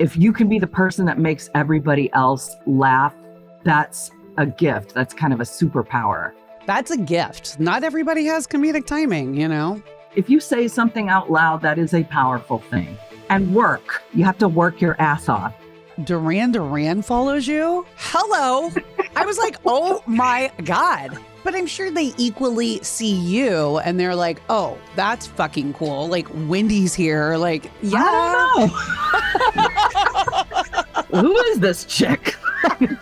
if you can be the person that makes everybody else laugh, that's a gift. That's kind of a superpower. That's a gift. Not everybody has comedic timing, you know? If you say something out loud, that is a powerful thing. And work. You have to work your ass off. Duran follows you? Hello. I was like, oh my God. But I'm sure they equally see you and they're like, oh, that's fucking cool. Like, Wendy's here. Like, yeah. I don't know. Who is this chick? And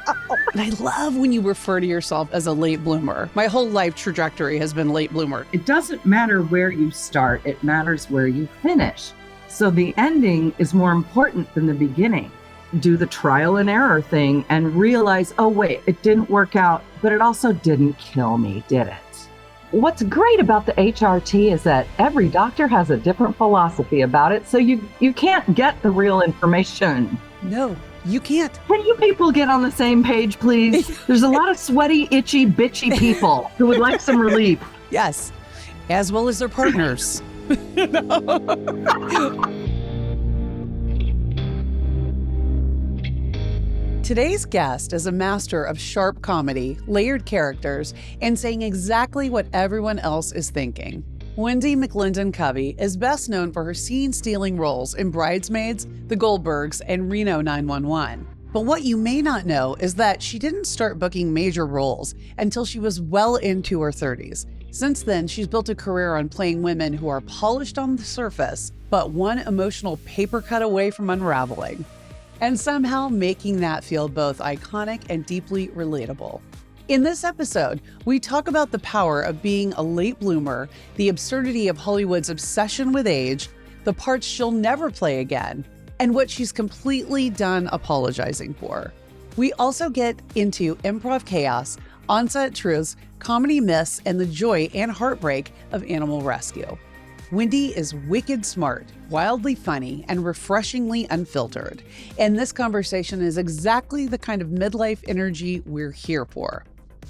I love when you refer to yourself as a late bloomer. My whole life trajectory has been late bloomer. It doesn't matter where you start. It matters where you finish. So the ending is more important than the beginning. Do the trial and error thing and realize, oh, wait, it didn't work out, but it also didn't kill me, did it? What's great about the HRT is that every doctor has a different philosophy about it, so you can't get the real information. No, you can't. Can you people get on the same page, please? There's a lot of sweaty, itchy, bitchy people who would like some relief. Yes, as well as their partners. Today's guest is a master of sharp comedy, layered characters, and saying exactly what everyone else is thinking. Wendi McLendon-Covey is best known for her scene-stealing roles in Bridesmaids, The Goldbergs, and Reno 911. But what you may not know is that she didn't start booking major roles until she was well into her 30s. Since then, she's built a career on playing women who are polished on the surface, but one emotional paper cut away from unraveling, and somehow making that feel both iconic and deeply relatable. In this episode, we talk about the power of being a late bloomer, the absurdity of Hollywood's obsession with age, the parts she'll never play again, and what she's completely done apologizing for. We also get into improv chaos, on-set truths, comedy myths, and the joy and heartbreak of animal rescue. Wendi is wicked smart, wildly funny, and refreshingly unfiltered. And this conversation is exactly the kind of midlife energy we're here for.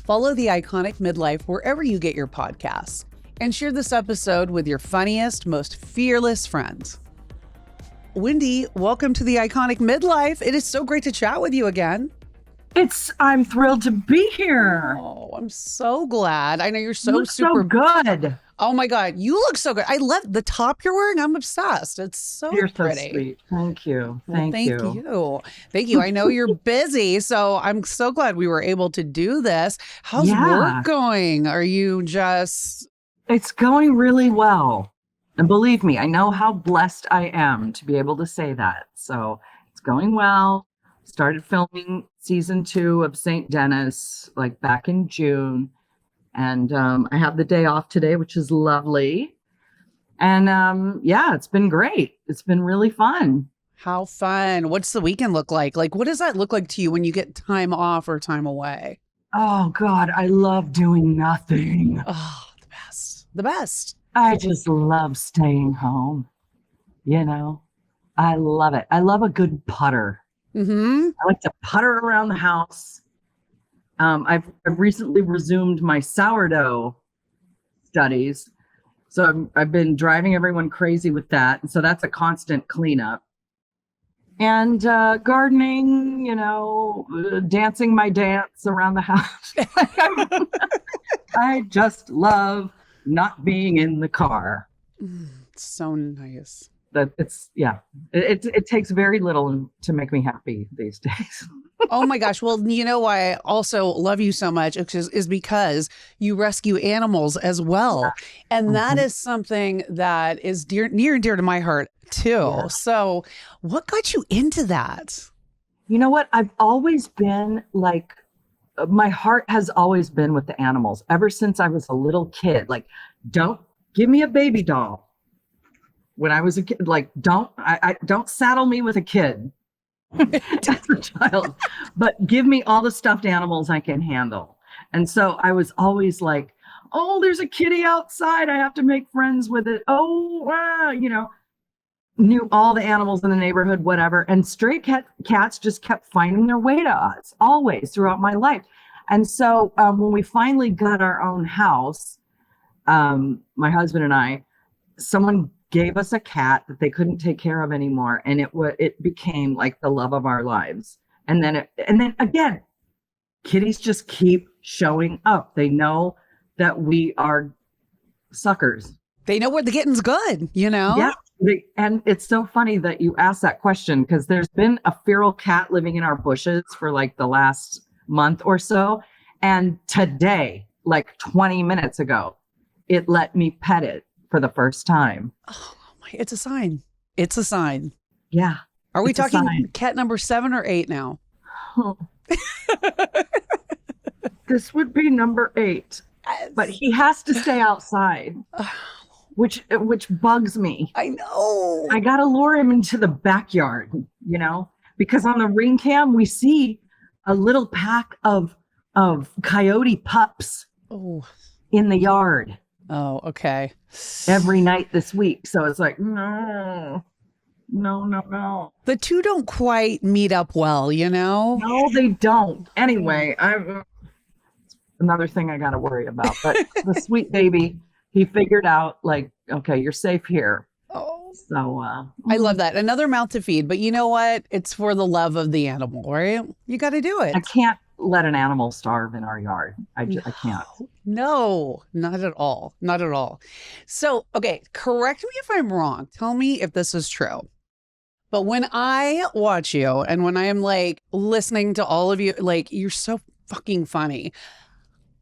Follow the Iconic Midlife wherever you get your podcasts, and share this episode with your funniest, most fearless friends. Wendi, welcome to the Iconic Midlife. It is so great to chat with you again. I'm thrilled to be here. Oh, I'm so glad. I know you're You look so good. Oh my God, you look so good. I love the top you're wearing. I'm obsessed. It's so You're pretty. so sweet. Thank you. Thank you. I know you're busy, so I'm so glad we were able to do this. How's work going? Are you just... It's going really well. And believe me, I know how blessed I am to be able to say that. So it's going well. Started filming season 2 of St. Dennis like back in June. And I have the day off today, which is lovely. And it's been great. It's been really fun. How fun. What's the weekend look like? Like, what does that look like to you when you get time off or time away? Oh, God, I love doing nothing. Oh, the best. The best. I just love staying home. You know, I love it. I love a good putter. Mm-hmm. I like to putter around the house. I've recently resumed my sourdough studies. So I've been driving everyone crazy with that. And so that's a constant cleanup. And gardening, dancing my dance around the house. I just love not being in the car. So nice. It takes very little to make me happy these days. Oh my gosh. Well, you know why I also love you so much is because you rescue animals as well. And that is something that is near and dear to my heart too. Yeah. So what got you into that? You know what? I've always been like, my heart has always been with the animals ever since I was a little kid. Like, don't give me a baby doll. When I was a kid, like, don't saddle me with a kid. As a child, but give me all the stuffed animals I can handle. And so I was always like, oh, there's a kitty outside. I have to make friends with it. Oh, knew all the animals in the neighborhood, whatever. And stray cats just kept finding their way to us always throughout my life. And so when we finally got our own house, my husband and I, someone gave us a cat that they couldn't take care of anymore, and it became like the love of our lives. And then again, kitties just keep showing up. They know that we are suckers. They know where the getting's good, Yeah. And it's so funny that you asked that question, because there's been a feral cat living in our bushes for like the last month or so. And today, like 20 minutes ago, it let me pet it for the first time. Oh my, it's a sign. It's a sign. Yeah. Are we talking cat number 7 or 8 now? Oh. This would be number 8, but he has to stay outside, which bugs me. I know. I got to lure him into the backyard, because on the ring cam, we see a little pack of coyote pups in the yard. Oh, okay. Every night this week. So it's like, no. The two don't quite meet up well, No, they don't. Anyway, another thing I got to worry about. But the sweet baby, he figured out, like, okay, you're safe here. Oh, so I love that. Another mouth to feed, but you know what? It's for the love of the animal, right? You got to do it. I can't let an animal starve in our yard. I can't. No, not at all. Not at all. So, okay, correct me if I'm wrong. Tell me if this is true. But when I watch you and when I am like listening to all of you, like, you're so fucking funny.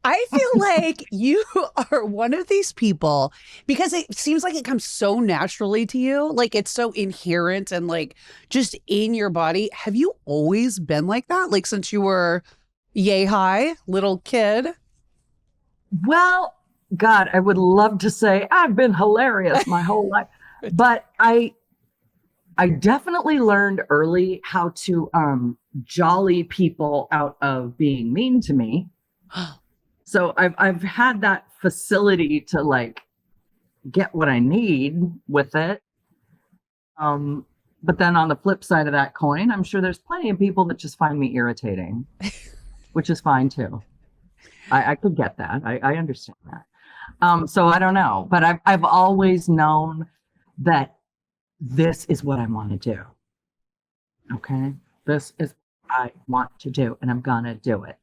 I feel like you are one of these people, because it seems like it comes so naturally to you. Like, it's so inherent and like just in your body. Have you always been like that? Like, since you were yay high little kid? Well, God, I would love to say I've been hilarious my whole life, but I definitely learned early how to jolly people out of being mean to me. So I've had that facility to like get what I need with it. But then on the flip side of that coin, I'm sure there's plenty of people that just find me irritating, which is fine too. I could get that. I understand that. So I don't know, but I've always known that this is what I want to do. Okay. This is what I want to do, and I'm going to do it.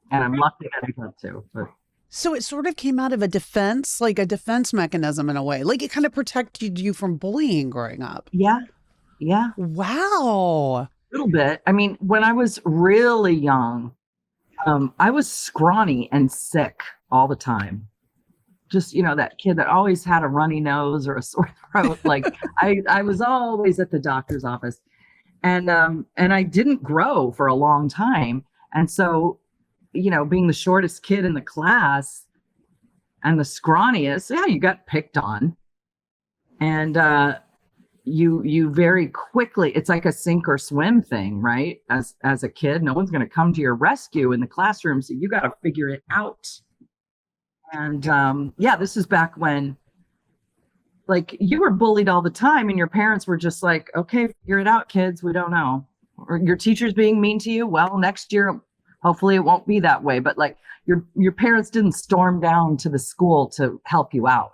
And I'm lucky that I got to. But. So it sort of came out of a defense, like a defense mechanism in a way. Like, it kind of protected you from bullying growing up. Yeah. Yeah. Wow. A little bit. I mean, when I was really young, I was scrawny and sick all the time. Just, that kid that always had a runny nose or a sore throat. Like I was always at the doctor's office, and I didn't grow for a long time. And so, being the shortest kid in the class and the scrawniest, you got picked on. And you very quickly, it's like a sink or swim thing, right? As a kid, no one's going to come to your rescue in the classroom, so you got to figure it out. And this is back when, like, you were bullied all the time, and your parents were just like, okay, figure it out, kids. We don't know. Or your teacher's being mean to you. Well, next year, hopefully it won't be that way. But like, your parents didn't storm down to the school to help you out.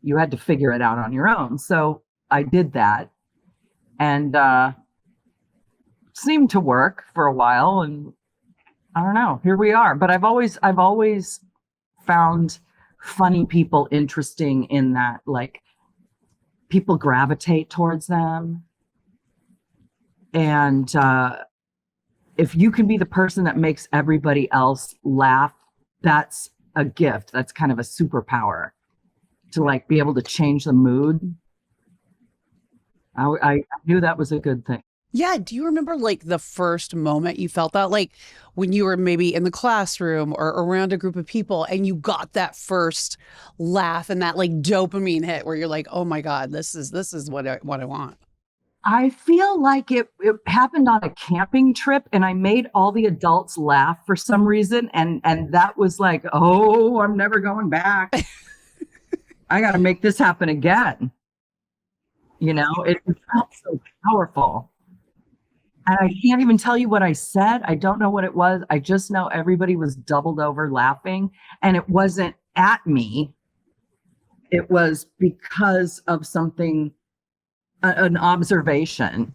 You had to figure it out on your own. So I did that, and seemed to work for a while. And I don't know, here we are. But I've always found funny people interesting in that, like, people gravitate towards them. And if you can be the person that makes everybody else laugh, that's a gift. That's kind of a superpower, to like be able to change the mood. I knew that was a good thing. Yeah. Do you remember like the first moment you felt that, like when you were maybe in the classroom or around a group of people and you got that first laugh and that like dopamine hit where you're like, oh my God, this is what I want? I feel like it happened on a camping trip, and I made all the adults laugh for some reason. And that was like, oh, I'm never going back. I got to make this happen again. It felt so powerful. And I can't even tell you what I said. I don't know what it was. I just know everybody was doubled over laughing, and it wasn't at me. It was because of something, an observation.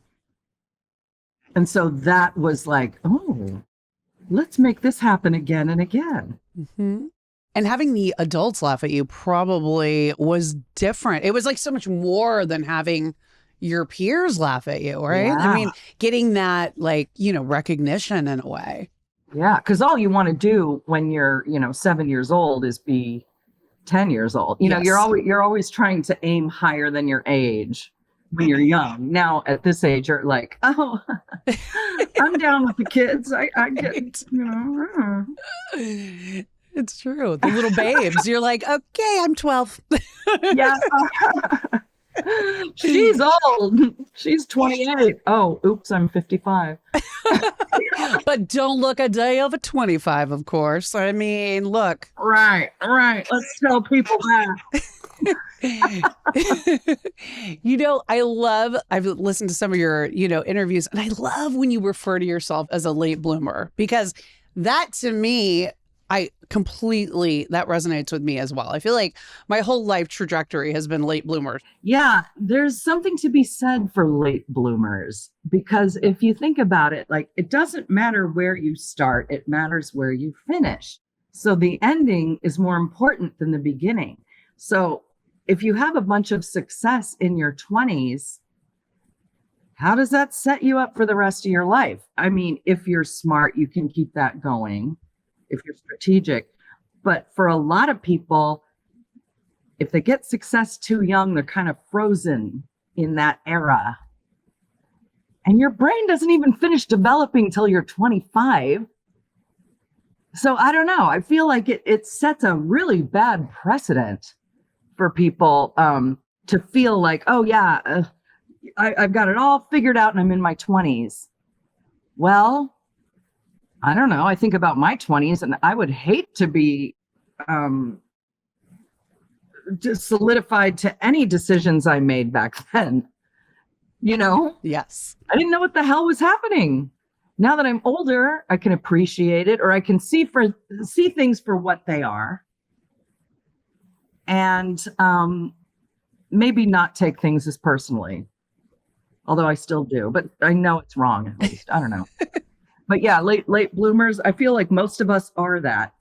And so that was like, oh, let's make this happen again and again. Mm-hmm. And having the adults laugh at you probably was different. It was like so much more than having your peers laugh at you, right? I Yeah. mean, getting that like, recognition in a way. Yeah. Because all you want to do when you're, 7 years old is be 10 years old. Yes. You're always trying to aim higher than your age when you're young. Now at this age, you're like, oh, I'm down with the kids. I get, It's true. The little babes. You're like, okay, I'm 12. Yeah. She's old. She's 28. Oh, oops, I'm 55. But don't look a day over 25, of course. I mean, look. Right. Let's tell people that. I've listened to some of your, interviews, and I love when you refer to yourself as a late bloomer, because that to me, that resonates with me as well. I feel like my whole life trajectory has been late bloomers. Yeah, there's something to be said for late bloomers, because if you think about it, like, it doesn't matter where you start, it matters where you finish. So the ending is more important than the beginning. So if you have a bunch of success in your 20s, how does that set you up for the rest of your life? I mean, if you're smart, you can keep that going. If you're strategic. But for a lot of people, if they get success too young, they're kind of frozen in that era. And your brain doesn't even finish developing till you're 25. So I don't know. I feel like it sets a really bad precedent for people to feel like, oh yeah, I've got it all figured out and I'm in my 20s. Well, I don't know. I think about my 20s, and I would hate to be just solidified to any decisions I made back then. Yes. I didn't know what the hell was happening. Now that I'm older, I can appreciate it, or I can see things for what they are, and maybe not take things as personally. Although I still do, but I know it's wrong at least. I don't know. But yeah, late bloomers, I feel like most of us are that.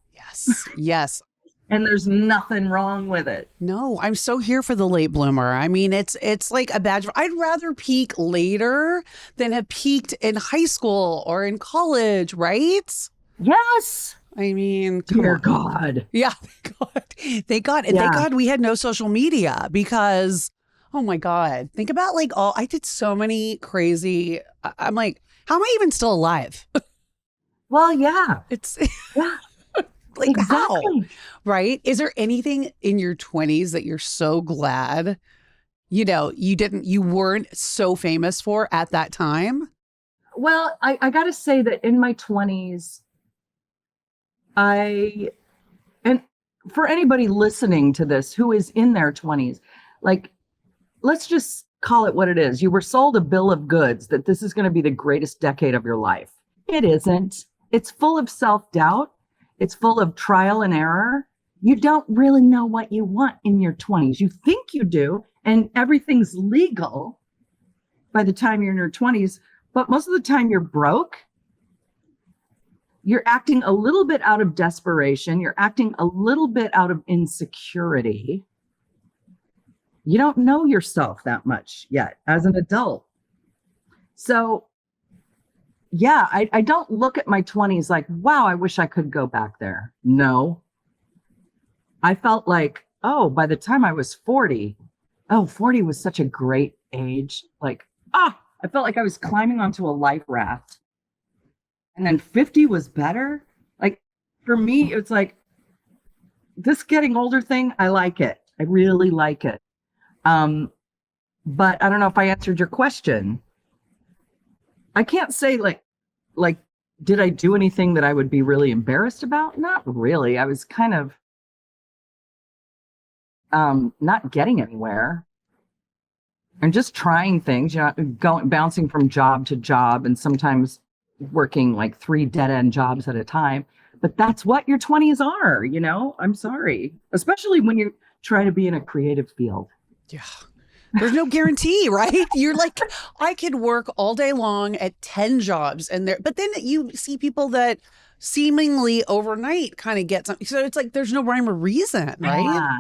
Yes. And there's nothing wrong with it. No, I'm so here for the late bloomer. I mean, it's like a badge. I'd rather peak later than have peaked in high school or in college, right? Yes. I mean, dear God. Yeah, thank God. And thank God we had no social media, because, oh my God, think about I did so many crazy, I'm like, how am I even still alive? Well, yeah. Yeah. Like, exactly. How? Right? Is there anything in your 20s that you're so glad, you weren't so famous for at that time? Well, I got to say that in my 20s, and for anybody listening to this who is in their 20s, like, let's just call it what it is. You were sold a bill of goods that this is going to be the greatest decade of your life. It isn't. It's full of self-doubt. It's full of trial and error. You don't really know what you want in your 20s. You think you do, and everything's legal by the time you're in your 20s. But most of the time you're broke. You're acting a little bit out of desperation. You're acting a little bit out of insecurity. You don't know yourself that much yet as an adult. So yeah, I don't look at my 20s like, wow, I wish I could go back there. No. I felt like, oh, by the time I was 40 was such a great age. Like, I felt like I was climbing onto a life raft. And then 50 was better. Like, for me, it's like, this getting older thing, I like it. I really like it. But I don't know if I answered your question. I can't say like, did I do anything that I would be really embarrassed about? Not really. I was kind of not getting anywhere and just trying things, bouncing from job to job, and sometimes working like 3 dead-end jobs at a time. But that's what your 20s are, I'm sorry. Especially when try to be in a creative field. Yeah. There's no guarantee, right? You're like, I could work all day long at 10 jobs but then you see people that seemingly overnight kind of get something. So it's like, there's no rhyme or reason, right?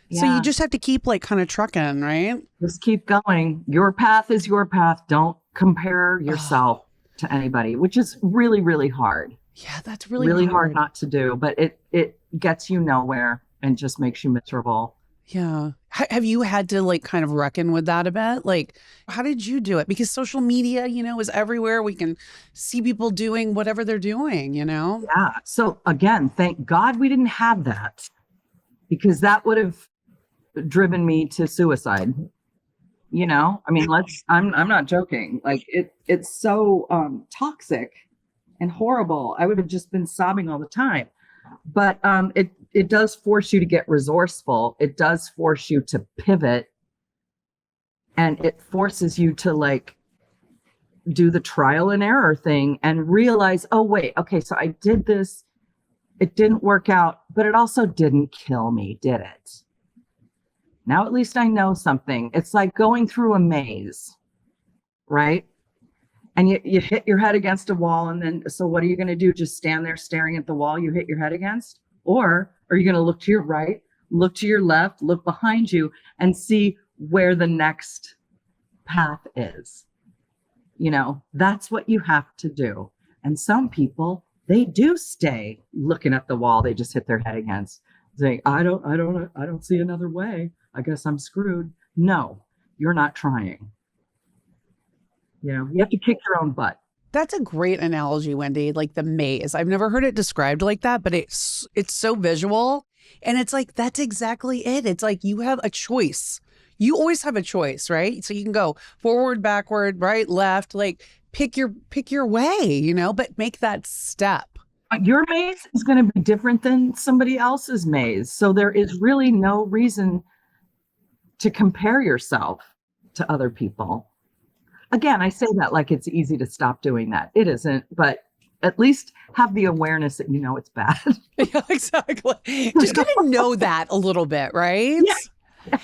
Yeah. So you just have to keep like kind of trucking, right? Just keep going. Your path is your path. Don't compare yourself to anybody, which is really, really hard. Yeah, that's really hard not to do, but it gets you nowhere and just makes you miserable. Yeah. Have you had to like kind of reckon with that a bit? Like, how did you do it? Because social media, is everywhere. We can see people doing whatever they're doing, Yeah. So again, thank God we didn't have that, because that would have driven me to suicide. I mean, I'm not joking. Like it's so toxic and horrible. I would have just been sobbing all the time. But it does force you to get resourceful. It does force you to pivot, and it forces you to like do the trial and error thing and realize, oh wait, okay, so I did this, it didn't work out, but it also didn't kill me, did it? Now at least I know something. It's like going through a maze, right? And you hit your head against a wall, and then, so what are you going to do? Just stand there staring at the wall you hit your head against? Or are you going to look to your right, look to your left, look behind you, and see where the next path is? That's what you have to do. And some people, they do stay looking at the wall they just hit their head against, saying, I don't see another way. I guess I'm screwed. No, you're not trying. You have to kick your own butt. That's a great analogy, Wendi, like the maze. I've never heard it described like that, but it's so visual. And it's like, that's exactly it. It's like you have a choice. You always have a choice, right? So you can go forward, backward, right, left, like pick your way, but make that step. Your maze is going to be different than somebody else's maze. So there is really no reason to compare yourself to other people. Again, I say that like it's easy to stop doing that. It isn't, but at least have the awareness that it's bad. Yeah, exactly. Just kind of know that a little bit, right? Yeah.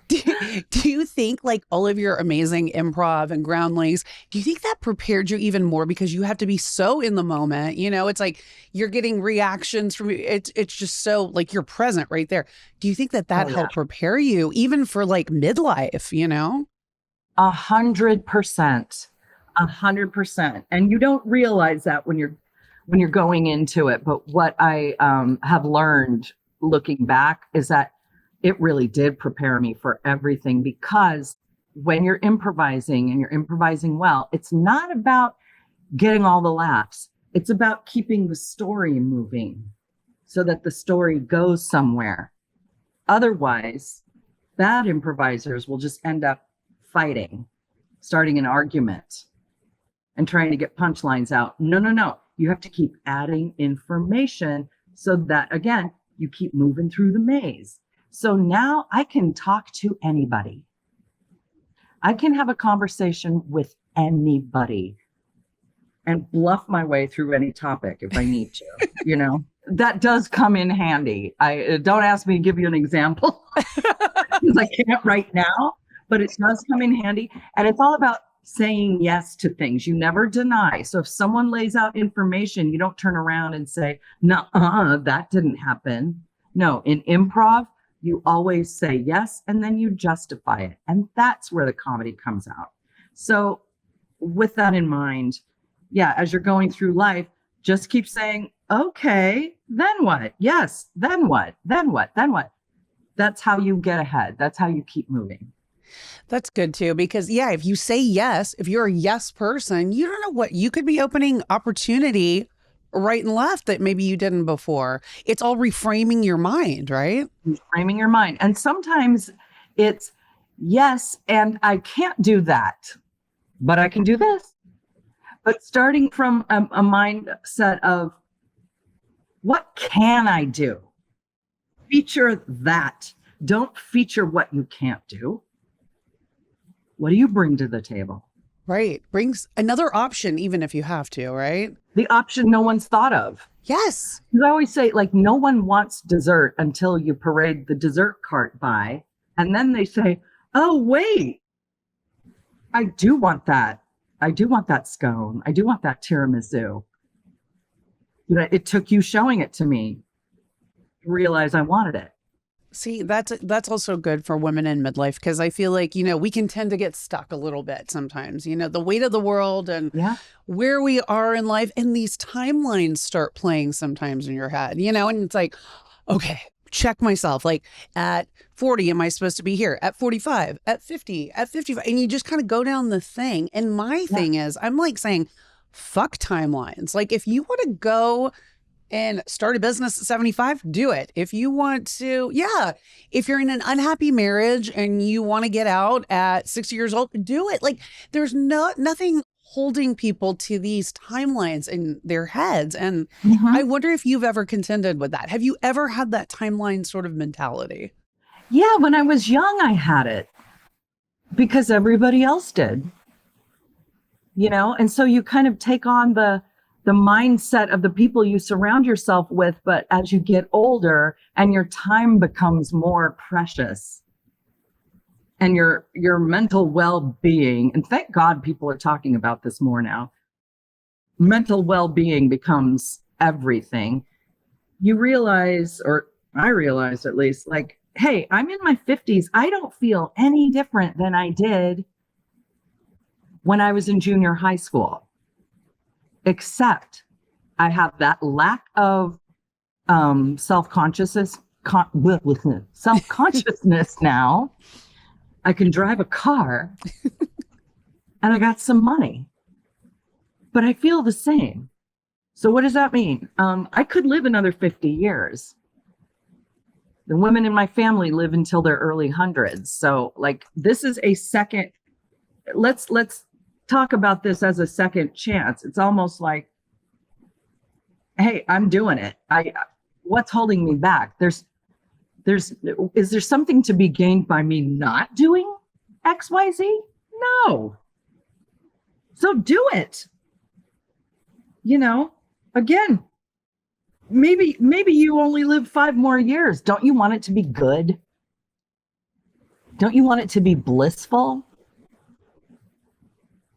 Do you think like all of your amazing improv and groundlings, do you think that prepared you even more because you have to be so in the moment? It's like you're getting reactions from it's just so like you're present right there. Do you think that helped prepare you even for like midlife, 100%. 100%. And you don't realize that when you're going into it. But what I have learned looking back is that it really did prepare me for everything, because when you're improvising and you're improvising well, it's not about getting all the laughs. It's about keeping the story moving so that the story goes somewhere. Otherwise, bad improvisers will just end up fighting, starting an argument, and trying to get punchlines out. No. You have to keep adding information so that, again, you keep moving through the maze. So now I can talk to anybody. I can have a conversation with anybody and bluff my way through any topic if I need to, That does come in handy. Don't ask me to give you an example because I can't right now, but it does come in handy. And it's all about saying yes to things. You never deny. So if someone lays out information, you don't turn around and say, no, that didn't happen. No, in improv, you always say yes, and then you justify it. And that's where the comedy comes out. So with that in mind, as you're going through life, just keep saying, okay, then what? Yes, then what? Then what? Then what? That's how you get ahead. That's how you keep moving. That's good too, because if you say yes, if you're a yes person, you don't know what you could be opening opportunity right and left that maybe you didn't before. It's all reframing your mind, right? Reframing your mind. And sometimes it's yes, and I can't do that, but I can do this. But starting from a mindset of what can I do? Feature that. Don't feature what you can't do. What do you bring to the table? Right. Brings another option, even if you have to, right? The option no one's thought of. Yes. 'Cause I always say, like, no one wants dessert until you parade the dessert cart by. And then they say, oh, wait, I do want that. I do want that scone. I do want that tiramisu. You know, it took you showing it to me to realize I wanted it. See, that's also good for women in midlife because I feel like, we can tend to get stuck a little bit sometimes, the weight of the world and Yeah. where we are in life. And these timelines start playing sometimes in your head, and it's like, okay, check myself. Like at 40, am I supposed to be here? At 45, at 50, at 55. And you just kind of go down the thing. And my thing is, I'm like saying, fuck timelines. Like if you want to go and start a business at 75, do it. If you want to, if you're in an unhappy marriage and you want to get out at 60 years old, do it. Like there's nothing holding people to these timelines in their heads. And I wonder if you've ever contended with that. Have you ever had that timeline sort of mentality? Yeah, when I was young, I had it because everybody else did, and so you kind of take on the mindset of the people you surround yourself with. But as you get older and your time becomes more precious and your mental well-being, and thank God people are talking about this more now, mental well-being becomes everything. You realize, or I realized at least, like, hey, I'm in my 50s. I don't feel any different than I did when I was in junior high school. Except I have that lack of self-consciousness now. I can drive a car and I got some money, but I feel the same. So what does that mean? I could live another 50 years. The women in my family live until their early hundreds. So like this is a second, let's talk about this as a second chance. It's almost like, hey, I'm doing it. What's holding me back? Is there something to be gained by me not doing XYZ? No. So do it. Again, maybe you only live 5 more years. Don't you want it to be good? Don't you want it to be blissful?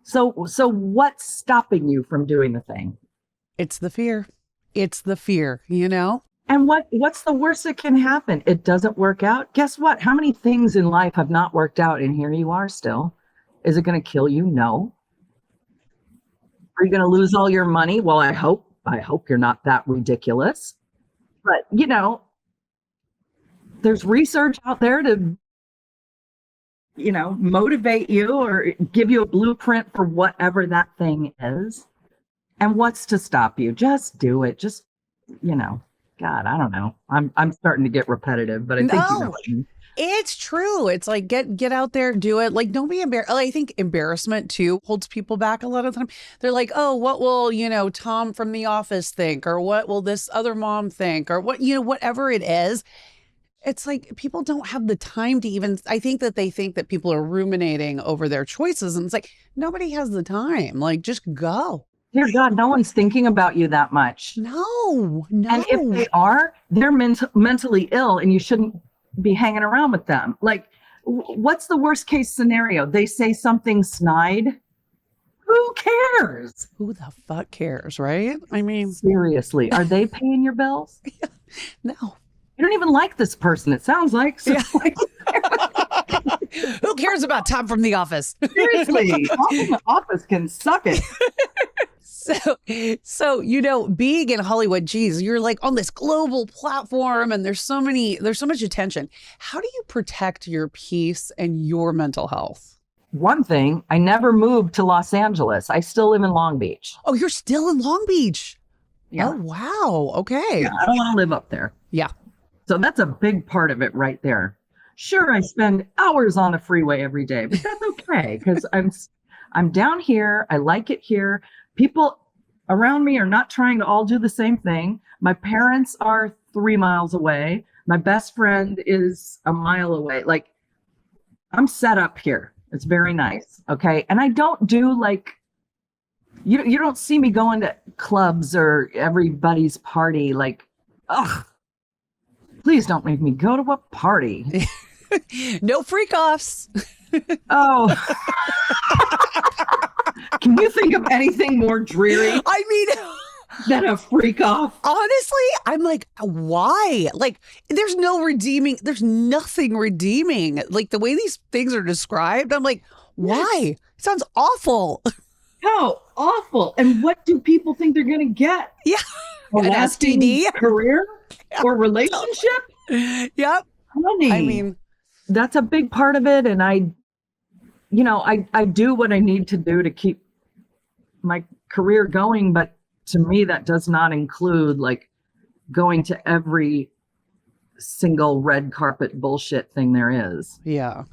So what's stopping you from doing the thing? It's the fear. It's the fear, And what's the worst that can happen? It doesn't work out. Guess what? How many things in life have not worked out and here you are still? Is it going to kill you? No. Are you going to lose all your money? Well, I hope you're not that ridiculous. But, there's research out there to motivate you or give you a blueprint for whatever that thing is. And what's to stop you? Just do it. Just, God, I don't know. I'm starting to get repetitive, but I think you know what I mean. It's true. It's like get out there, do it. Like don't be embarrassed. I think embarrassment too holds people back a lot of the time. They're like, oh, what will Tom from The Office think, or what will this other mom think, or what whatever it is. It's like people don't have the time to even, I think that they think that people are ruminating over their choices. And it's like, nobody has the time. Like, just go. Dear God, no one's thinking about you that much. No. And if they are, they're mentally ill and you shouldn't be hanging around with them. Like, what's the worst case scenario? They say something snide. Who cares? Who the fuck cares, right? I mean, seriously, are they paying your bills? No. You don't even like this person, it sounds like. So who cares about Tom from The Office? Seriously, Tom from The Office can suck it. So being in Hollywood, geez, you're like on this global platform and there's so much attention. How do you protect your peace and your mental health? One thing, I never moved to Los Angeles. I still live in Long Beach. Oh, you're still in Long Beach? Yeah. Oh, wow. Okay. Yeah, I don't want to live up there. Yeah. So that's a big part of it right there. Sure, I spend hours on the freeway every day, but that's okay because I'm down here. I like it here. People around me are not trying to all do the same thing. My parents are 3 miles away. My best friend is a mile away. Like, I'm set up here. It's very nice. Okay. And I don't do like, you don't see me going to clubs or everybody's party. Like, ugh, please don't make me go to a party. No freak offs. Oh, can you think of anything more dreary I mean, than a freak off? honestly, I'm like, why? Like, there's nothing redeeming. Like, the way these things are described, I'm like, why? It sounds awful. How awful. And what do people think they're going to get? Yeah. A An lasting STD? career or relationship? Yep. Honey, I mean, that's a big part of it. And I do what I need to do to keep my career going. But to me, that does not include like going to every single red carpet bullshit thing there is. yeah.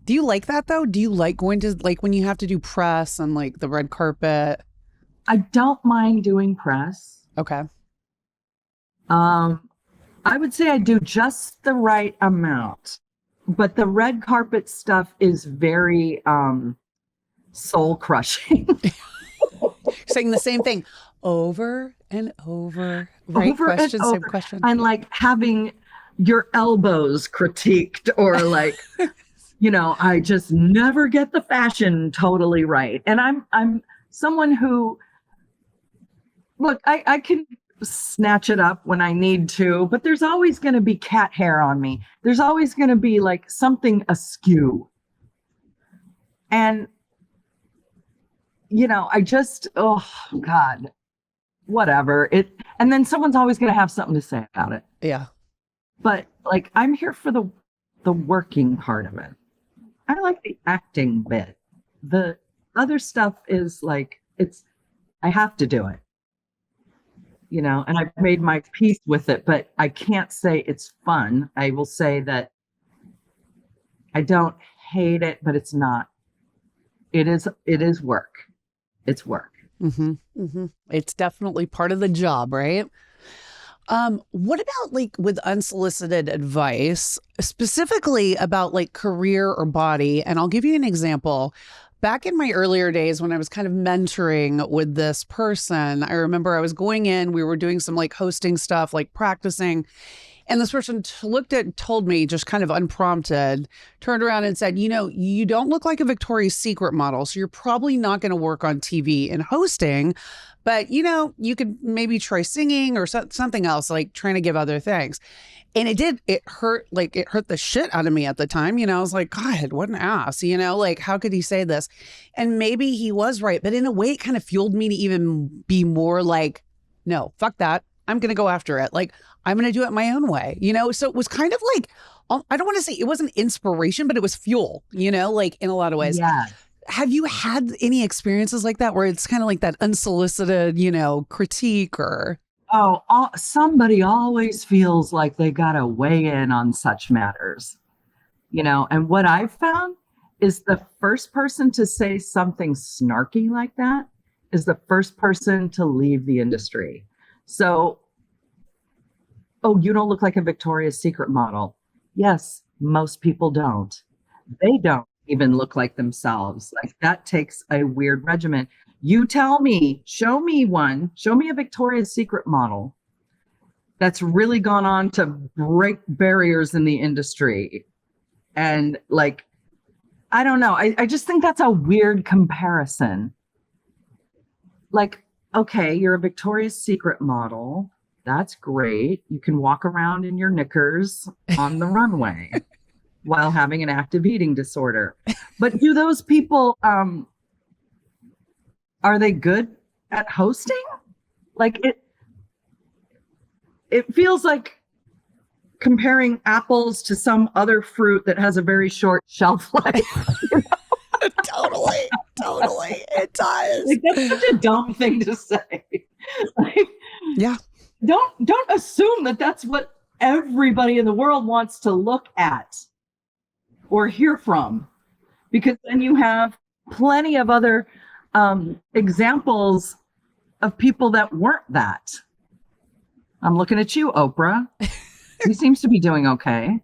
Do you like that though? Do you like going to, like, when you have to do press and like the red carpet? I don't mind doing press. Okay. I would say I do just the right amount, but the red carpet stuff is very soul crushing. Saying the same thing over and over. Right? Over and Question, same over. question. And like having your elbows critiqued or like, I just never get the fashion totally right. And I'm someone who, look, I can snatch it up when I need to, but there's always going to be cat hair on me. There's always going to be like something askew. And, I just, oh God, whatever. And then someone's always going to have something to say about it. Yeah. But like, I'm here for the working part of it. I like the acting bit. The other stuff is like, I have to do it, and I've made my peace with it, but I can't say it's fun. I will say that I don't hate it, but it's not, it is work. It's work. Mm-hmm. Mm-hmm. It's definitely part of the job, right? What about like with unsolicited advice, specifically about like career or body? And I'll give you an example. Back in my earlier days when I was kind of mentoring with this person, I remember I was going in, we were doing some like hosting stuff, like practicing. And this person told me just kind of unprompted, turned around and said, you don't look like a Victoria's Secret model, so you're probably not going to work on TV and hosting. But, you could maybe try singing or something else, like trying to give other things. And it hurt the shit out of me at the time. I was like, God, what an ass, like, how could he say this? And maybe he was right. But in a way, it kind of fueled me to even be more like, no, fuck that. I'm going to go after it. Like, I'm going to do it my own way, So it was kind of like, I don't want to say it wasn't inspiration, but it was fuel, like in a lot of ways. Yeah. Have you had any experiences like that where it's kind of like that unsolicited, critique or? Oh, somebody always feels like they got to weigh in on such matters, and what I've found is the first person to say something snarky like that is the first person to leave the industry. So, oh, you don't look like a Victoria's Secret model. Yes, most people don't. They don't even look like themselves. Like that takes a weird regimen. You tell me, show me a Victoria's Secret model that's really gone on to break barriers in the industry. And like, I don't know. I just think that's a weird comparison. Like, okay, you're a Victoria's Secret model. That's great. You can walk around in your knickers on the runway while having an active eating disorder. But do those people, are they good at hosting? Like it feels like comparing apples to some other fruit that has a very short shelf life. Totally. It does. Like, that's such a dumb thing to say. Like, yeah. Don't assume that that's what everybody in the world wants to look at or hear from, because then you have plenty of other examples of people that weren't that. I'm looking at you, Oprah. He seems to be doing okay.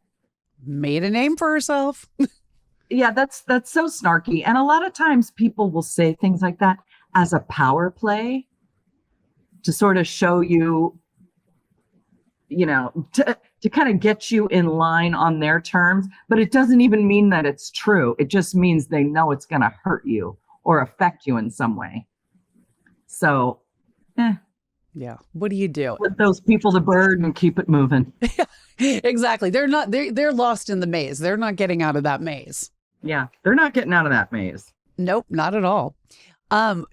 Made a name for herself. yeah, that's so snarky. And a lot of times people will say things like that as a power play to sort of show you, to kind of get you in line on their terms. But it doesn't even mean that it's true. It just means they know it's going to hurt you or affect you in some way. So, yeah. What do you do? let those people the bird and keep it moving. Exactly. They're lost in the maze. They're not getting out of that maze. Yeah, they're not getting out of that maze. Nope, not at all.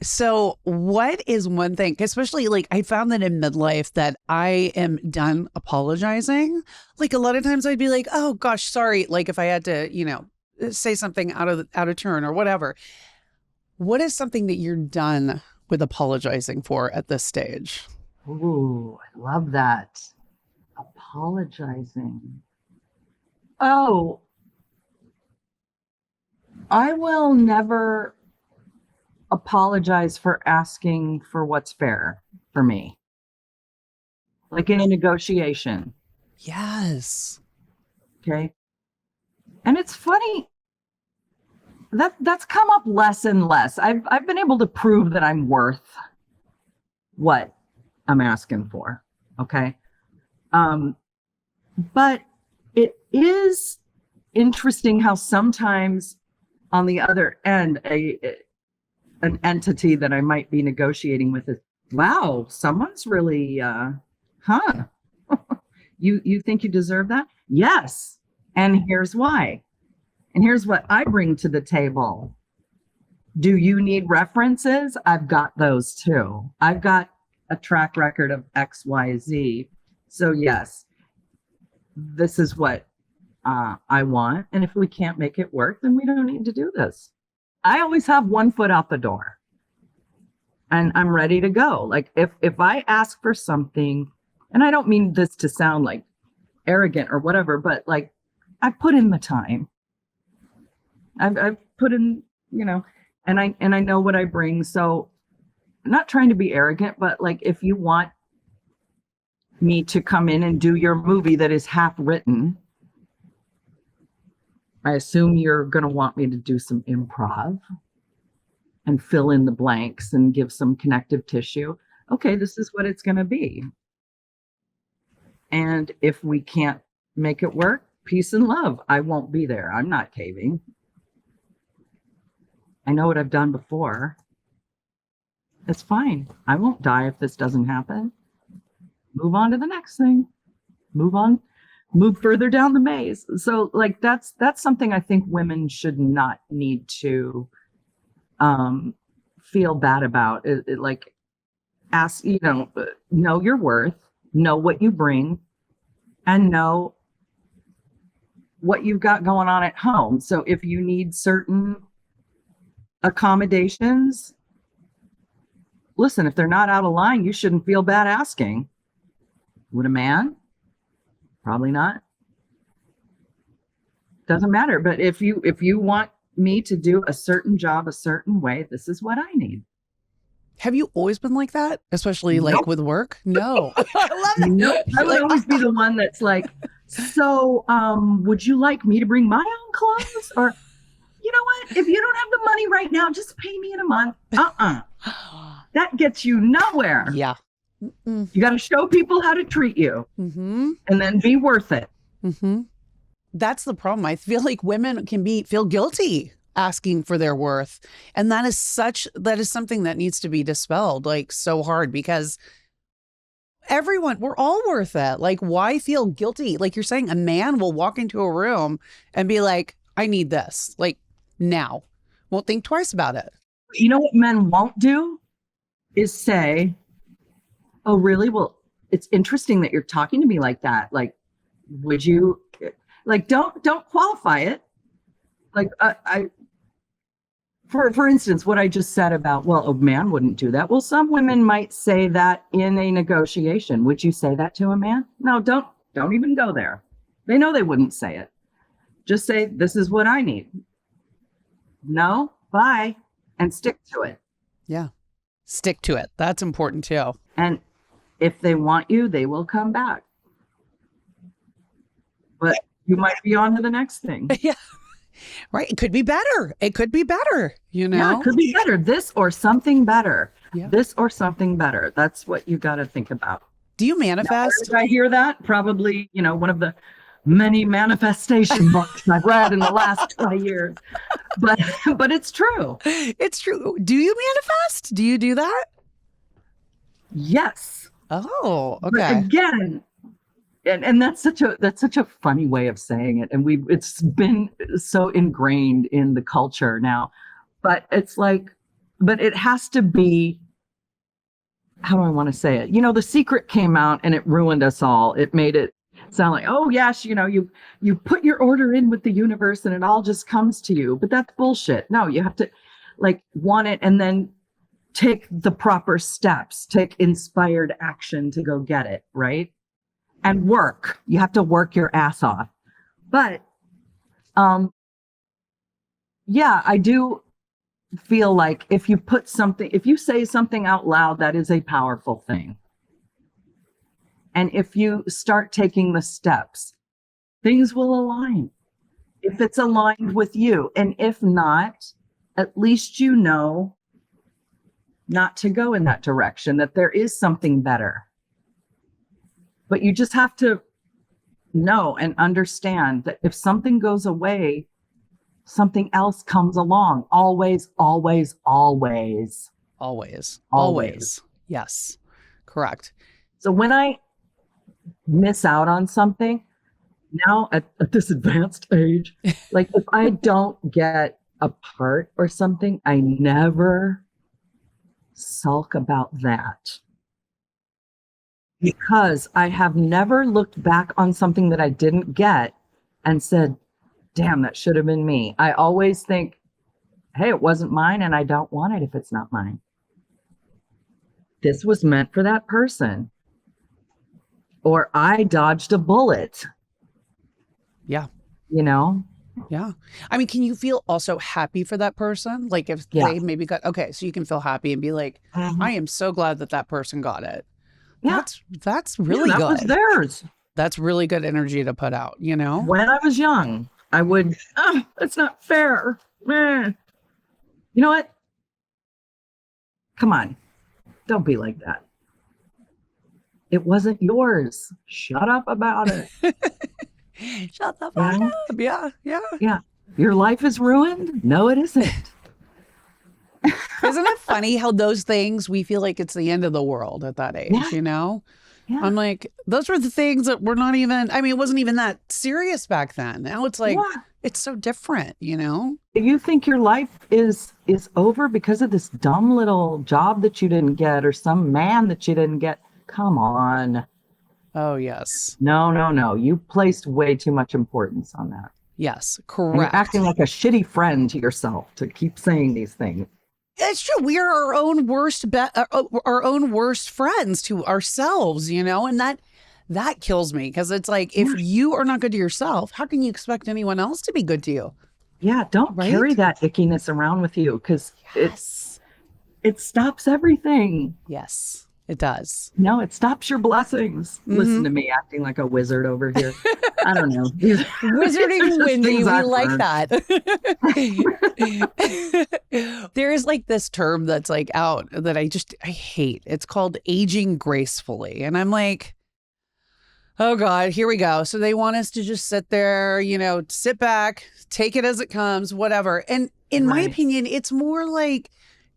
So what is one thing, especially like I found that in midlife that I am done apologizing. Like a lot of times I'd be like, oh gosh, sorry. Like if I had to, say something out of turn or whatever. What is something that you're done with apologizing for at this stage? Ooh, I love that. Apologizing. Oh, I will never apologize for asking for what's fair for me. Like in a negotiation. Yes. Okay. And it's funny that's come up less and less. I've been able to prove that I'm worth what I'm asking for. Okay. But it is interesting how sometimes on the other end, an entity that I might be negotiating with is, wow, someone's really, you think you deserve that? Yes. And here's why. And here's what I bring to the table. Do you need references? I've got those too. I've got a track record of X, Y, Z. So yes, this is what I want. And if we can't make it work, then we don't need to do this. I always have one foot out the door and I'm ready to go. Like if I ask for something, and I don't mean this to sound like arrogant or whatever, but like I've put in the time. I've put in, and I know what I bring. So I'm not trying to be arrogant, but like if you want me to come in and do your movie that is half written, I assume you're going to want me to do some improv and fill in the blanks and give some connective tissue. Okay, this is what it's going to be. And if we can't make it work, peace and love. I won't be there. I'm not caving. I know what I've done before. It's fine. I won't die if this doesn't happen. Move on to the next thing. Move on. Move further down the maze. So like that's something I think women should not need to feel bad about. Like ask, know your worth, know what you bring, and know what you've got going on at home. So if you need certain accommodations, listen, if they're not out of line, you shouldn't feel bad asking. Would a man? Probably not. Doesn't matter. But if you want me to do a certain job a certain way, this is what I need. Have you always been like that? Especially like Nope. with work? No. I love that. Nope. I would always be the one that's like, so would you like me to bring my own clothes? Or you know what? If you don't have the money right now, just pay me in a month. That gets you nowhere. Yeah. You got to show people how to treat you and then be worth it. That's the problem. I feel like women can feel guilty asking for their worth. And that is something that needs to be dispelled like so hard, because we're all worth it. Like, why feel guilty? Like you're saying, a man will walk into a room and be like, I need this, like now. Won't think twice about it. You know what men won't do is say, oh, really? Well, it's interesting that you're talking to me like that. Like, would you, like, don't qualify it. Like, for instance, what I just said about, well, a man wouldn't do that. Well, some women might say that in a negotiation. Would you say that to a man? No, don't even go there. They know they wouldn't say it. Just say, this is what I need. No, bye, and stick to it. Yeah. Stick to it. That's important too. And if they want you, they will come back. But you might be on to the next thing. Yeah. Right. It could be better. It could be better, you know? Yeah, it could be better. This or something better. Yeah. This or something better. That's what you got to think about. Do you Now, where manifest? did I hear that? Probably, one of the many manifestation books I've read in the last 20 years. But it's true. It's true. Do you manifest? Do you do that? Yes. Oh, But okay. again, and that's such a funny way of saying it. And it's been so ingrained in the culture now. But it's like, but it has to be, how do I want to say it? The Secret came out and it ruined us all. It made it sound like, oh yes, you put your order in with the universe and it all just comes to you. But that's bullshit. No, you have to want it and then take the proper steps, take inspired action to go get it, right? And work. You have to work your ass off. But yeah, I do feel like if you say something out loud, that is a powerful thing. And if you start taking the steps, things will align. If it's aligned with you. And if not, at least you know not to go in that direction, that there is something better. But you just have to know and understand that if something goes away, something else comes along. Always, always, always. Always. Always. Yes. Correct. So when I miss out on something, now at this advanced age, like if I don't get a part or something, I never sulk about that. Because I have never looked back on something that I didn't get and said, damn, that should have been me. I always think, hey, it wasn't mine and I don't want it if it's not mine. This was meant for that person. Or I dodged a bullet. Yeah. Yeah. I mean, can you feel also happy for that person? Like if they maybe okay, so you can feel happy and be like, I am so glad that person got it. Yeah. That's really that good. was theirs. That's really good energy to put out, When I was young, I would, that's not fair. You know what? Come on. Don't be like that. It wasn't yours. Shut up about it. Shut the fuck up. Yeah. Yeah. Your life is ruined? No, it isn't. Isn't it funny how those things, we feel like it's the end of the world at that age, Yeah. I'm like, those were the things that were not even, it wasn't even that serious back then. Now it's like, it's so different, You think your life is over because of this dumb little job that you didn't get or some man that you didn't get? Come on. Oh, yes. No. You placed way too much importance on that. Yes, And correct. you're acting like a shitty friend to yourself to keep saying these things. It's true. We are our own worst friends to ourselves, and that kills me because it's like, if you are not good to yourself, how can you expect anyone else to be good to you? Yeah, don't carry that ickiness around with you because it stops everything. Yes, it does. No, it stops your blessings. Listen to me acting like a wizard over here. I don't know. Wizarding Wendy, we like that. There is like this term that's like out that I hate. It's called aging gracefully. And I'm like, oh God, here we go. So they want us to just sit there, sit back, take it as it comes, whatever. And in my opinion, it's more like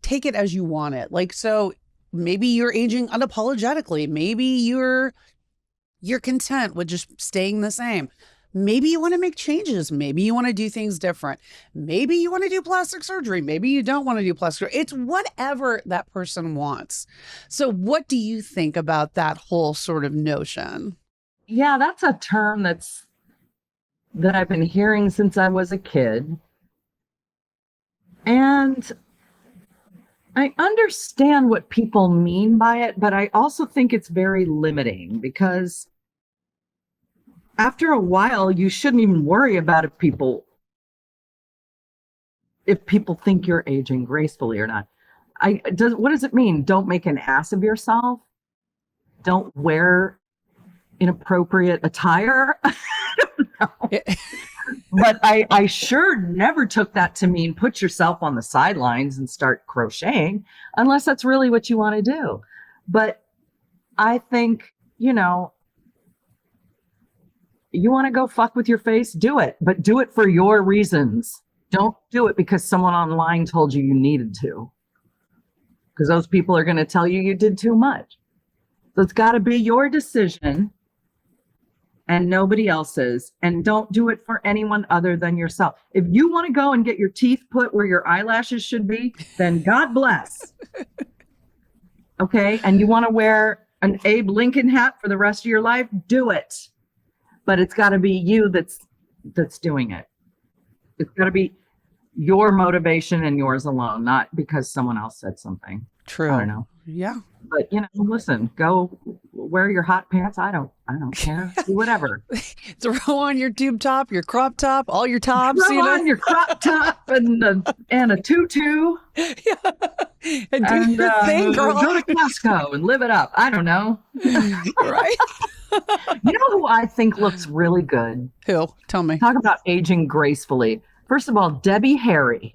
take it as you want it. Like, so maybe you're aging unapologetically. Maybe you're content with just staying the same. Maybe you want to make changes. Maybe you want to do things different. Maybe you want to do plastic surgery. Maybe you don't want to do plastic surgery. It's whatever that person wants. So what do you think about that whole sort of notion? Yeah, that's a term that I've been hearing since I was a kid. And I understand what people mean by it, but I also think it's very limiting because after a while, you shouldn't even worry about if people think you're aging gracefully or not. What does it mean? Don't make an ass of yourself? Don't wear inappropriate attire? I don't know. But I sure never took that to mean put yourself on the sidelines and start crocheting unless that's really what you want to do. But I think, you know, you want to go fuck with your face, do it, but do it for your reasons. Don't do it because someone online told you you needed to. Because those people are going to tell you did too much. So it's got to be your decision and nobody else's. And don't do it for anyone other than yourself. If you want to go and get your teeth put where your eyelashes should be, then God bless. Okay. And you want to wear an Abe Lincoln hat for the rest of your life, do it. But it's got to be you that's doing it. It's got to be your motivation and yours alone, not because someone else said something. True. I don't know. Yeah. But you know, listen, go wear your hot pants. I don't care. Do whatever. Throw on your tube top, your crop top, all your tops. Throw on your crop top and a tutu. Yeah. And do your thing, girl. Go to Costco and live it up. I don't know. Right. You know who I think looks really good? Who? Tell me. Talk about aging gracefully. First of all, Debbie Harry,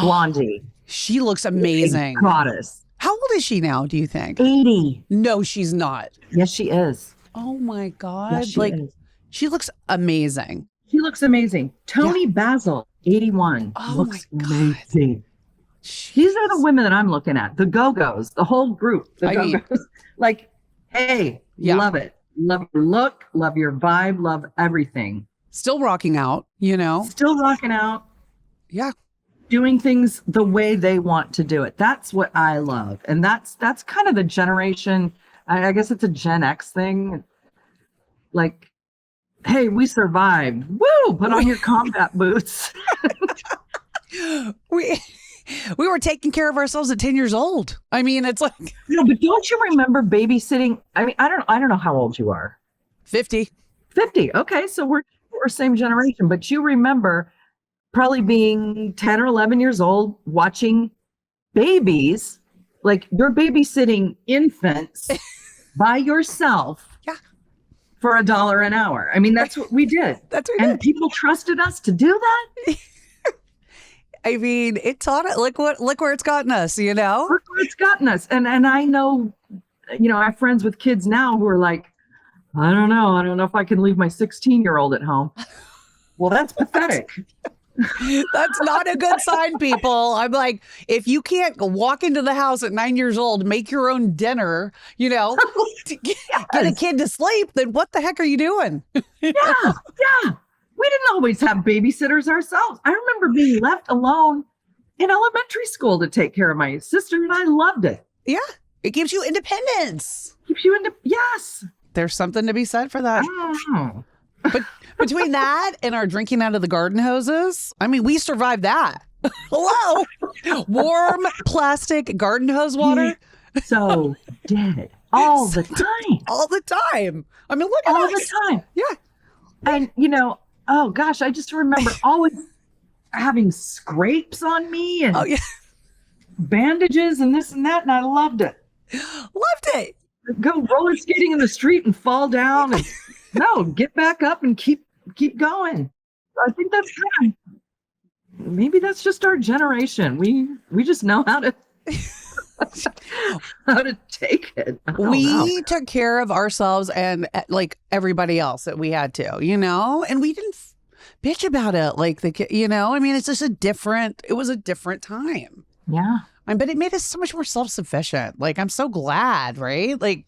blondie. She looks amazing. Goddess. How old is she now, do you think? 80. No, she's not. Yes, she is. Oh my God. Yes, she is. She looks amazing. She looks amazing. Tony Basil, 81. Oh looks my God. amazing. These are the women that I'm looking at. The Go-Go's, the whole group. The Go-Go's. Like, hey, love it. Love your look, love your vibe, love everything. Still rocking out, you know? Still rocking out. Yeah. Doing things the way they want to do it. That's what I love. And that's kind of the generation, I guess it's a Gen X thing. Like, hey, we survived. Woo! Put on your combat boots. We were taking care of ourselves at 10 years old. I mean, it's like, No, but don't you remember babysitting? I mean, I don't know how old you are. 50. 50. Okay, so we're same generation, but you remember probably being 10 or 11 years old watching babies, like you're babysitting infants by yourself. Yeah. For $1 an hour. I mean, that's what we did. That's what we and did. People trusted us to do that. I mean, it taught it. Look where it's gotten us, you know? Look where it's gotten us. And I know, you know, I have friends with kids now who are like, I don't know if I can leave my 16-year-old at home. Well, that's pathetic. That's not a good sign, people. I'm like, if you can't walk into the house at 9 years old, make your own dinner, you know, get a kid to sleep, then what the heck are you doing? Yeah. We didn't always have babysitters ourselves. I remember being left alone in elementary school to take care of my sister, and I loved it. Yeah. It gives you independence. Yes. There's something to be said for that. Oh. But between that and our drinking out of the garden hoses, I mean, we survived that. Hello. Warm plastic garden hose water. So did. All the time. All the time. I mean, look at all us. the time. Yeah. And, you know, oh gosh, I just remember always having scrapes on me and bandages and this and that. And I loved it. Loved it. Go roller skating in the street and fall down and no, get back up and keep going. I think that's kind of, maybe that's just our generation. We just know how to take it. We took care of ourselves and like everybody else that we had to, you know, and we didn't bitch about it. Like you know, I mean, it's just it was a different time. Yeah. But it made us so much more self-sufficient. Like, I'm so glad, right? Like,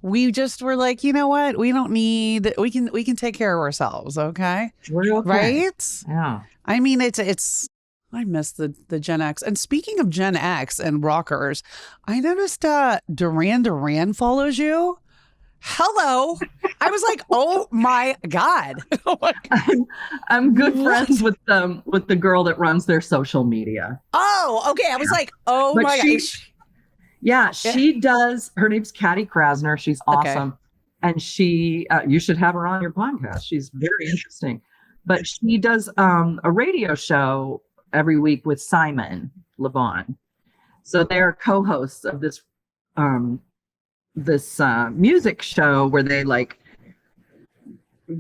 we just were like, you know what? We don't need, we can take care of ourselves. Okay. We're okay. Right. Yeah. I mean, it's, I miss the Gen X. And speaking of Gen X and rockers, I noticed Duran Duran follows you. Hello. I was like, oh my God. Oh my God. I'm good friends with the girl that runs their social media. Oh, okay. I was like, oh my gosh. Yeah, she does. Her name's Katty Krasner. She's awesome. Okay. And she, you should have her on your podcast. She's very interesting. But she does a radio show every week with Simon LeBon. So they're co-hosts of this music show where they like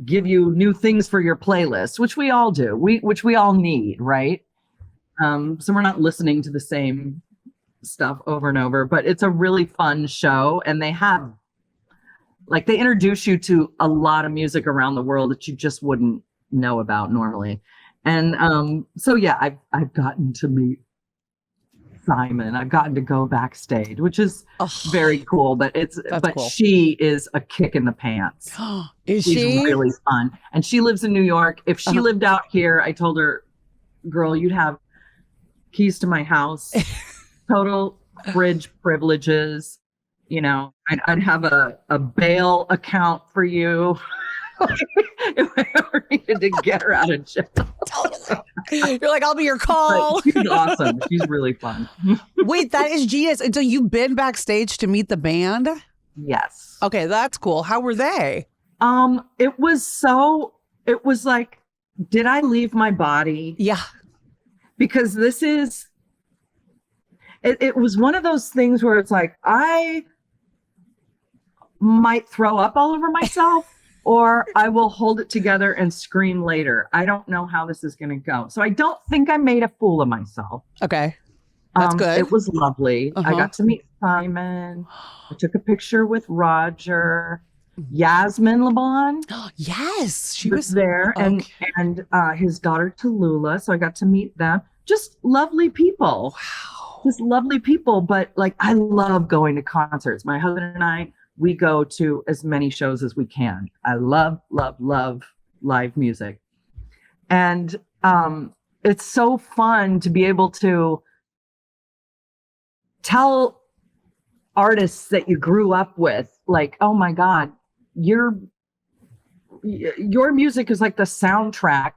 give you new things for your playlist, which we all do, which we all need, right? So we're not listening to the same stuff over and over, but it's a really fun show. And they have, like, they introduce you to a lot of music around the world that you just wouldn't know about normally. And so, yeah, I've gotten to meet Simon. I've gotten to go backstage, which is very cool, but cool. She is a kick in the pants. Is She's she? really fun. And she lives in New York. If she lived out here, I told her, girl, you'd have keys to my house, total fridge privileges. You know, I'd have a bail account for you. If I ever needed to get her out of jail. Totally. You're like, I'll be your call. But she's awesome. She's really fun. Wait, that is genius. And so you've been backstage to meet the band? Yes. Okay, that's cool. How were they? It was like, did I leave my body? Yeah. Because it was one of those things where it's like, I might throw up all over myself. Or I will hold it together and scream later. I don't know how this is going to go. So I don't think I made a fool of myself. Okay. That's good. It was lovely. I got to meet Simon. I took a picture with Roger. Yasmin Laban. Yes. She was there. Okay. And his daughter Tallulah. So I got to meet them. Just lovely people. Wow. Just lovely people. But like, I love going to concerts. My husband and I, we go to as many shows as we can. I love, love, love live music. And it's so fun to be able to tell artists that you grew up with, like, oh my God, your music is like the soundtrack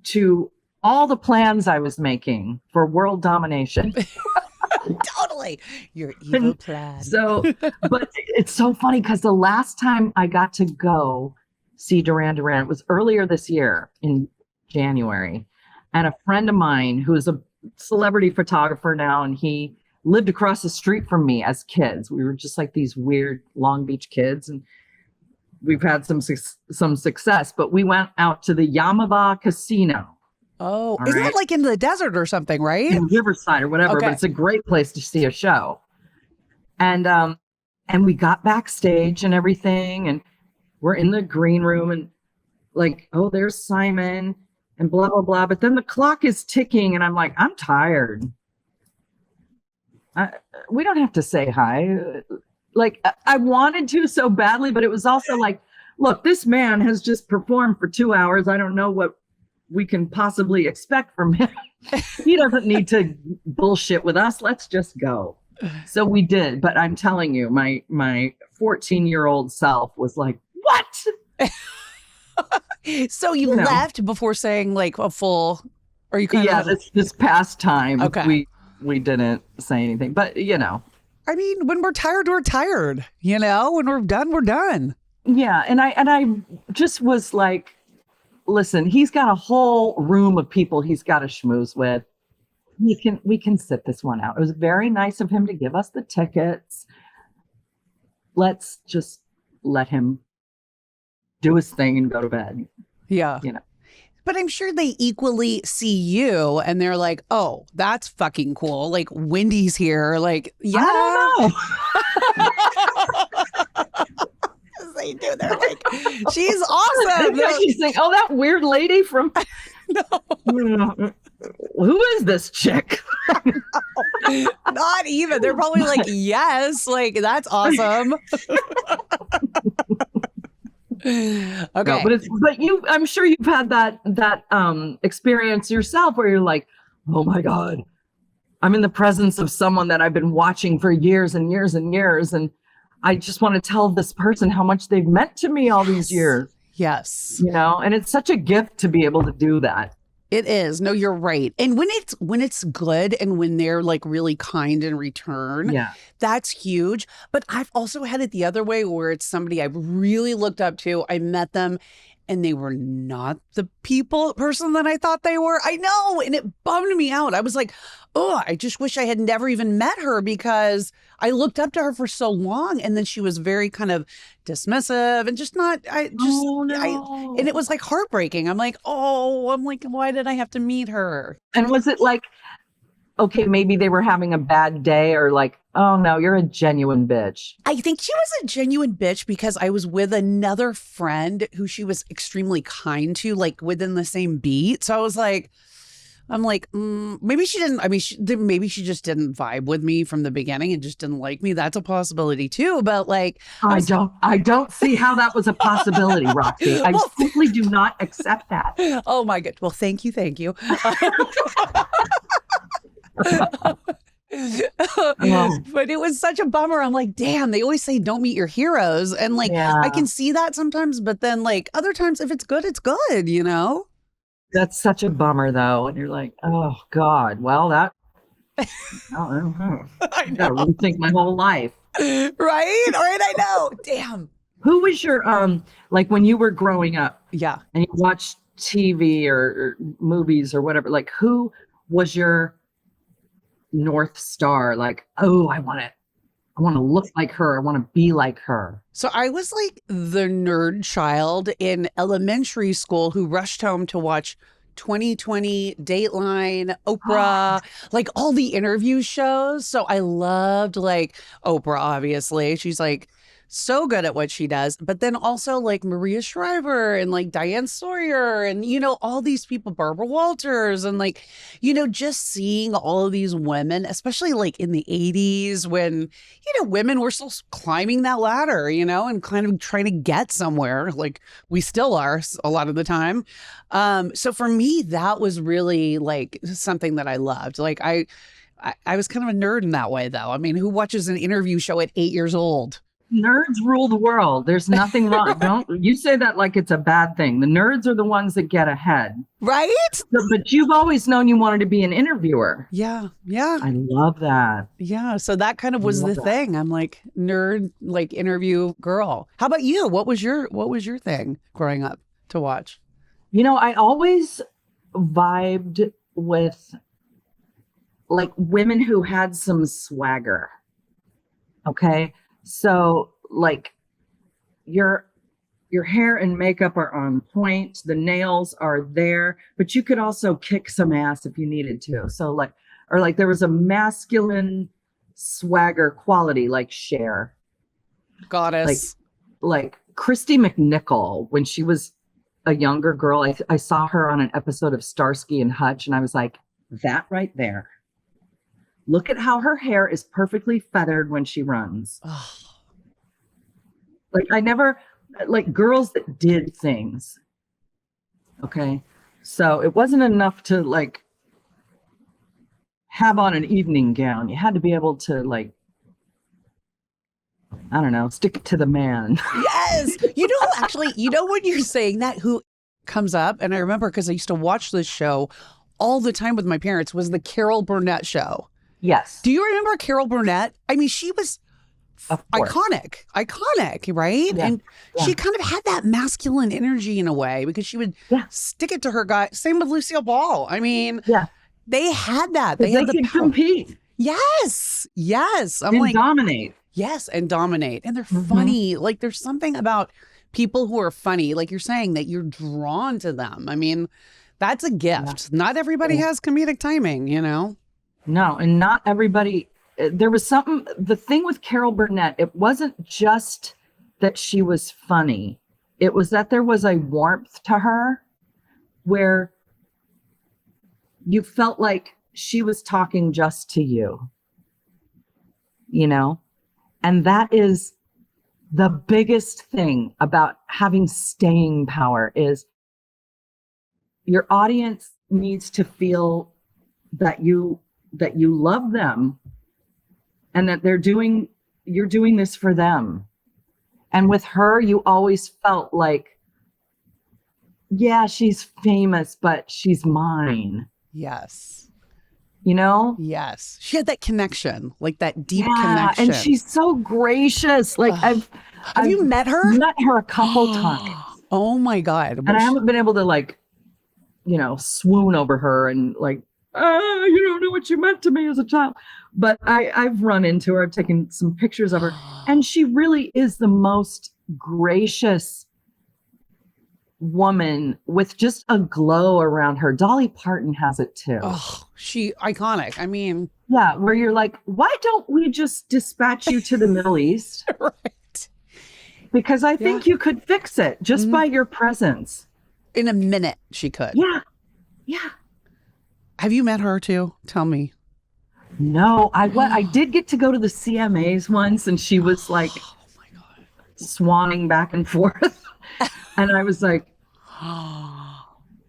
to all the plans I was making for world domination. Totally. Your evil plan. So, but it's so funny because the last time I got to go see Duran Duran, it was earlier this year in January. And a friend of mine who is a celebrity photographer now, and he lived across the street from me as kids. We were just like these weird Long Beach kids, and we've had some success, but we went out to the Yamava Casino. Oh, isn't that like in the desert or something, right? In Riverside or whatever, but it's a great place to see a show. And we got backstage and everything, and we're in the green room, and like, oh, there's Simon and blah, blah, blah. But then the clock is ticking, and I'm like, I'm tired. We don't have to say hi. Like, I wanted to so badly, but it was also like, look, this man has just performed for 2 hours. I don't know what we can possibly expect from him. He doesn't need to bullshit with us. Let's just go. So we did. But I'm telling you, my 14-year-old self was like, what? So you left before saying like a full, or you kind of... this past time, okay. we didn't say anything, but you know. I mean, when we're tired, we're tired, you know, when we're done, we're done. Yeah. And I just was like, listen, he's got a whole room of people he's got to schmooze with. We can sit this one out. It was very nice of him to give us the tickets. Let's just let him do his thing and go to bed. Yeah. You know. But I'm sure they equally see you and they're like, oh, that's fucking cool. Like, Wendy's here. Like, yeah. I don't know. They do. They're like, she's awesome. She's like, oh, that weird lady from... No. Who is this chick? Not even. They're probably like, yes, like, that's awesome. Okay. No, but I'm sure you've had that experience yourself where you're like, oh my God, I'm in the presence of someone that I've been watching for years and years and years, and I just want to tell this person how much they've meant to me all these years. Yes. You know, and it's such a gift to be able to do that. It is. No, you're right. And when it's good and when they're like really kind in return, that's huge. But I've also had it the other way where it's somebody I've really looked up to. I met them and they were not the person that I thought they were. I know. And it bummed me out. I was like, oh, I just wish I had never even met her because I looked up to her for so long. And then she was very kind of dismissive and just not, Oh no. and it was like heartbreaking. I'm like, why did I have to meet her? And was it like, okay, maybe they were having a bad day, or like, oh no, you're a genuine bitch? I think she was a genuine bitch because I was with another friend who she was extremely kind to, like within the same beat. So I was like, maybe she didn't. I mean, maybe she just didn't vibe with me from the beginning and just didn't like me. That's a possibility too. But like, I don't see how that was a possibility, Roxy. I simply do not accept that. Oh my God. Well, thank you. But it was such a bummer. I'm like, damn, they always say don't meet your heroes. And like, I can see that sometimes, but then like other times, if it's good, it's good, you know? That's such a bummer though. And you're like, oh God, well, that, I don't know. I gotta rethink my whole life. Right? I know. Damn. Who was your, like when you were growing up? Yeah. And you watched TV or movies or whatever, like who was your North Star? Like, oh, I want to look like her. I want to be like her. So I was like the nerd child in elementary school who rushed home to watch 2020, Dateline, Oprah, like all the interview shows. So I loved like Oprah, obviously. She's like so good at what she does, but then also like Maria Shriver and like Diane Sawyer and, you know, all these people, Barbara Walters, and like, you know, just seeing all of these women, especially like in the 80s when, you know, women were still climbing that ladder, you know, and kind of trying to get somewhere, like we still are a lot of the time. So for me, that was really like something that I loved. Like I was kind of a nerd in that way, though. I mean, who watches an interview show at 8 years old? Nerds rule the world. There's nothing wrong. Don't you say that like it's a bad thing. The nerds are the ones that get ahead. Right? But you've always known you wanted to be an interviewer. Yeah. Yeah. I love that. Yeah. So that kind of was the thing. I'm like nerd, like interview girl. How about you? What was your thing growing up to watch? You know, I always vibed with like women who had some swagger. Okay. So like your hair and makeup are on point, the nails are there, but you could also kick some ass if you needed to. So like, or like there was a masculine swagger quality like Cher. Goddess. Like Christy McNichol, when she was a younger girl, I saw her on an episode of Starsky and Hutch, and I was like, that right there. Look at how her hair is perfectly feathered when she runs. Oh. Like I never, like girls that did things. Okay. So it wasn't enough to like have on an evening gown. You had to be able to like, I don't know, stick it to the man. Yes. You know, actually, you know, when you're saying that, who comes up, and I remember because I used to watch this show all the time with my parents, was the Carol Burnett show. Yes. Do you remember Carol Burnett? I mean, she was iconic, right? Yeah. And she kind of had that masculine energy in a way because she would stick it to her guy. Same with Lucille Ball. I mean, they had that. They had the could compete. Yes. I'm and like, dominate. Yes, and dominate. And they're funny. Like there's something about people who are funny, like you're saying, that you're drawn to them. I mean, that's a gift. Yeah. Not everybody has comedic timing, you know? No, and not everybody. There was something, the thing with Carol Burnett, it wasn't just that she was funny. It was that there was a warmth to her where you felt like she was talking just to you, you know? And that is the biggest thing about having staying power is your audience needs to feel that you love them and that you're doing this for them. And with her, you always felt like, yeah, she's famous, but she's mine. Yes. You know? Yes. She had that connection, like that deep connection. And she's so gracious. Like Have you met her? Met her a couple times. Oh my God. And I haven't been able to like, you know, swoon over her and like, you don't know what you meant to me as a child. But I've run into her, taken some pictures of her, and she really is the most gracious woman with just a glow around her. Dolly Parton has it too. Oh, she iconic. I mean, yeah, where you're like, why don't we just dispatch you to the Middle East? right. Because I think you could fix it just by your presence. In a minute, she could. Yeah. Yeah. Have you met her too? Tell me. No, I did get to go to the CMAs once, and she was like, oh my God, swanning back and forth. And I was like,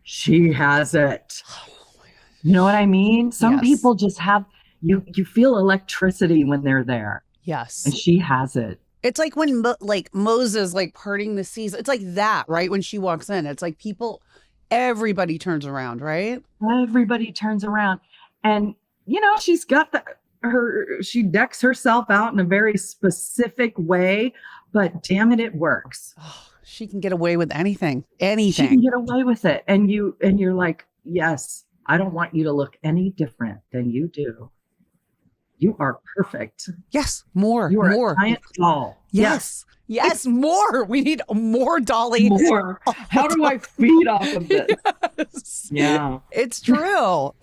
she has it. You know what I mean? Some people just have, you feel electricity when they're there. Yes. And she has it. It's like when like Moses, like parting the seas. It's like that, right? When she walks in, it's like everybody turns around, right? Everybody turns around. And, you know, she's got she decks herself out in a very specific way, but damn it, it works. Oh, she can get away with anything. Anything. She can get away with it. And you're like, yes, I don't want you to look any different than you do. You are perfect. Yes, more. You are more. a giant doll. Yes, more. We need more Dolly. More. How do I feed off of this? Yes. Yeah. It's true.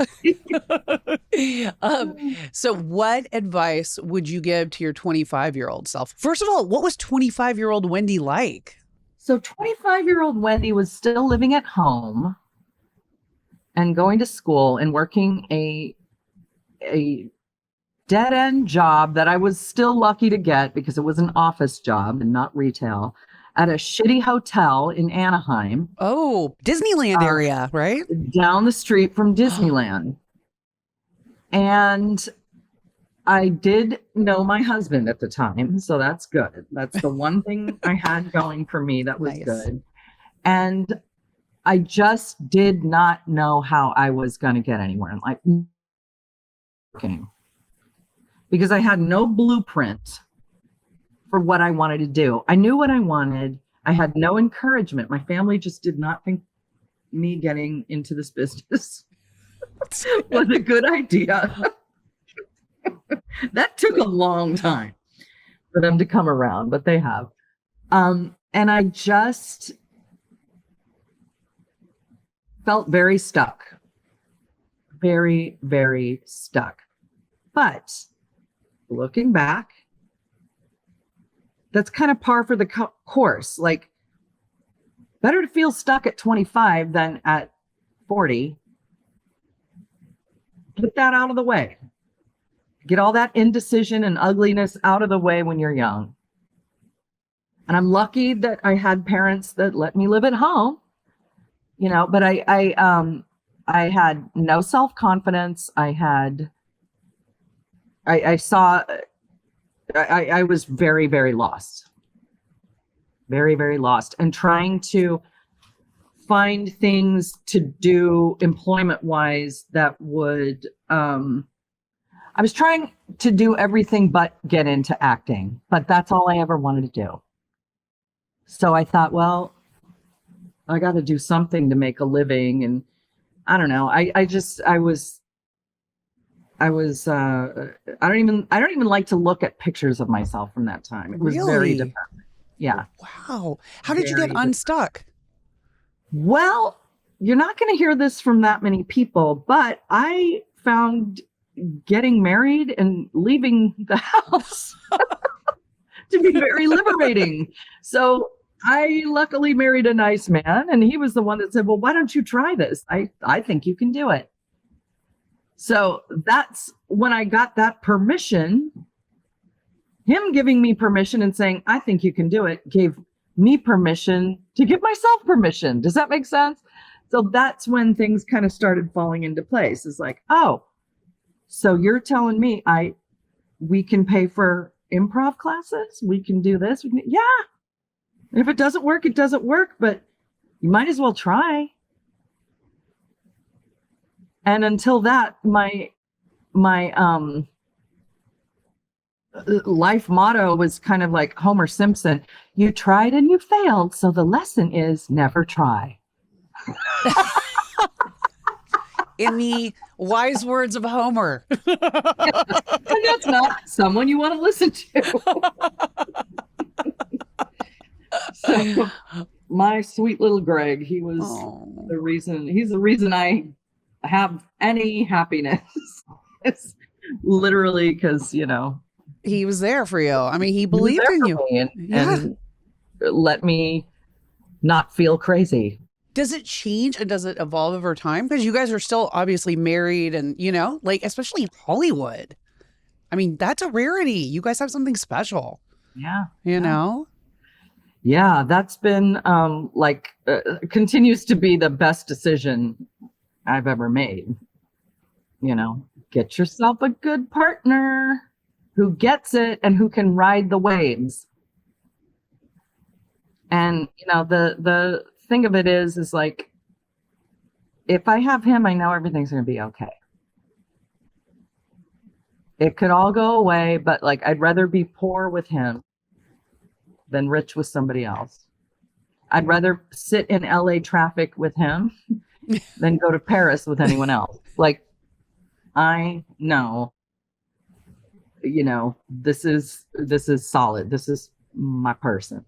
So what advice would you give to your 25-year-old self? First of all, what was 25-year-old Wendi like? So 25-year-old Wendi was still living at home and going to school and working a dead-end job that I was still lucky to get because it was an office job and not retail at a shitty hotel in Anaheim. Oh, Disneyland area, right? Down the street from Disneyland. And I did know my husband at the time, so that's good. That's the one thing I had going for me that was good. And I just did not know how I was going to get anywhere in life. Because I had no blueprint for what I wanted to do. I knew what I wanted. I had no encouragement. My family just did not think me getting into this business was a good idea. That took a long time for them to come around, but they have. And I just felt very stuck. Very, very stuck. But looking back, that's kind of par for the course. Like, better to feel stuck at 25 than at 40. Get that out of the way. Get all that indecision and ugliness out of the way when you're young. And I'm lucky that I had parents that let me live at home, you know, but I had no self-confidence. I was very, very lost. Very, very lost. And trying to find things to do employment-wise that would, I was trying to do everything but get into acting, but that's all I ever wanted to do. So I thought, well, I got to do something to make a living. And I don't know. I don't even like to look at pictures of myself from that time. It was very depressing. Yeah. Wow. How did you get unstuck? Well, you're not going to hear this from that many people, but I found getting married and leaving the house to be very liberating. So I luckily married a nice man, and he was the one that said, well, why don't you try this? I think you can do it. So that's when I got that permission. Him giving me permission and saying, I think you can do it, gave me permission to give myself permission. Does that make sense? So that's when things kind of started falling into place. It's like, oh, so you're telling me we can pay for improv classes? We can do this? Yeah. If it doesn't work, it doesn't work, but you might as well try. And until that, my life motto was kind of like Homer Simpson. You tried and you failed. So the lesson is never try. In the wise words of Homer. And that's not someone you want to listen to. So my sweet little Greg, he was he's the reason I have any happiness. It's literally because, he was there for you. I mean, he believed in you. And let me not feel crazy. Does it change and does it evolve over time? Because you guys are still obviously married and, especially in Hollywood. I mean, that's a rarity. You guys have something special. Yeah. You know? Yeah, that's been continues to be the best decision I've ever made. Get yourself a good partner who gets it and who can ride the waves. And, the thing of it is like, if I have him, I know everything's going to be okay. It could all go away, but I'd rather be poor with him than rich with somebody else. I'd rather sit in LA traffic with him than go to Paris with anyone else. I know, this is solid. This is my person.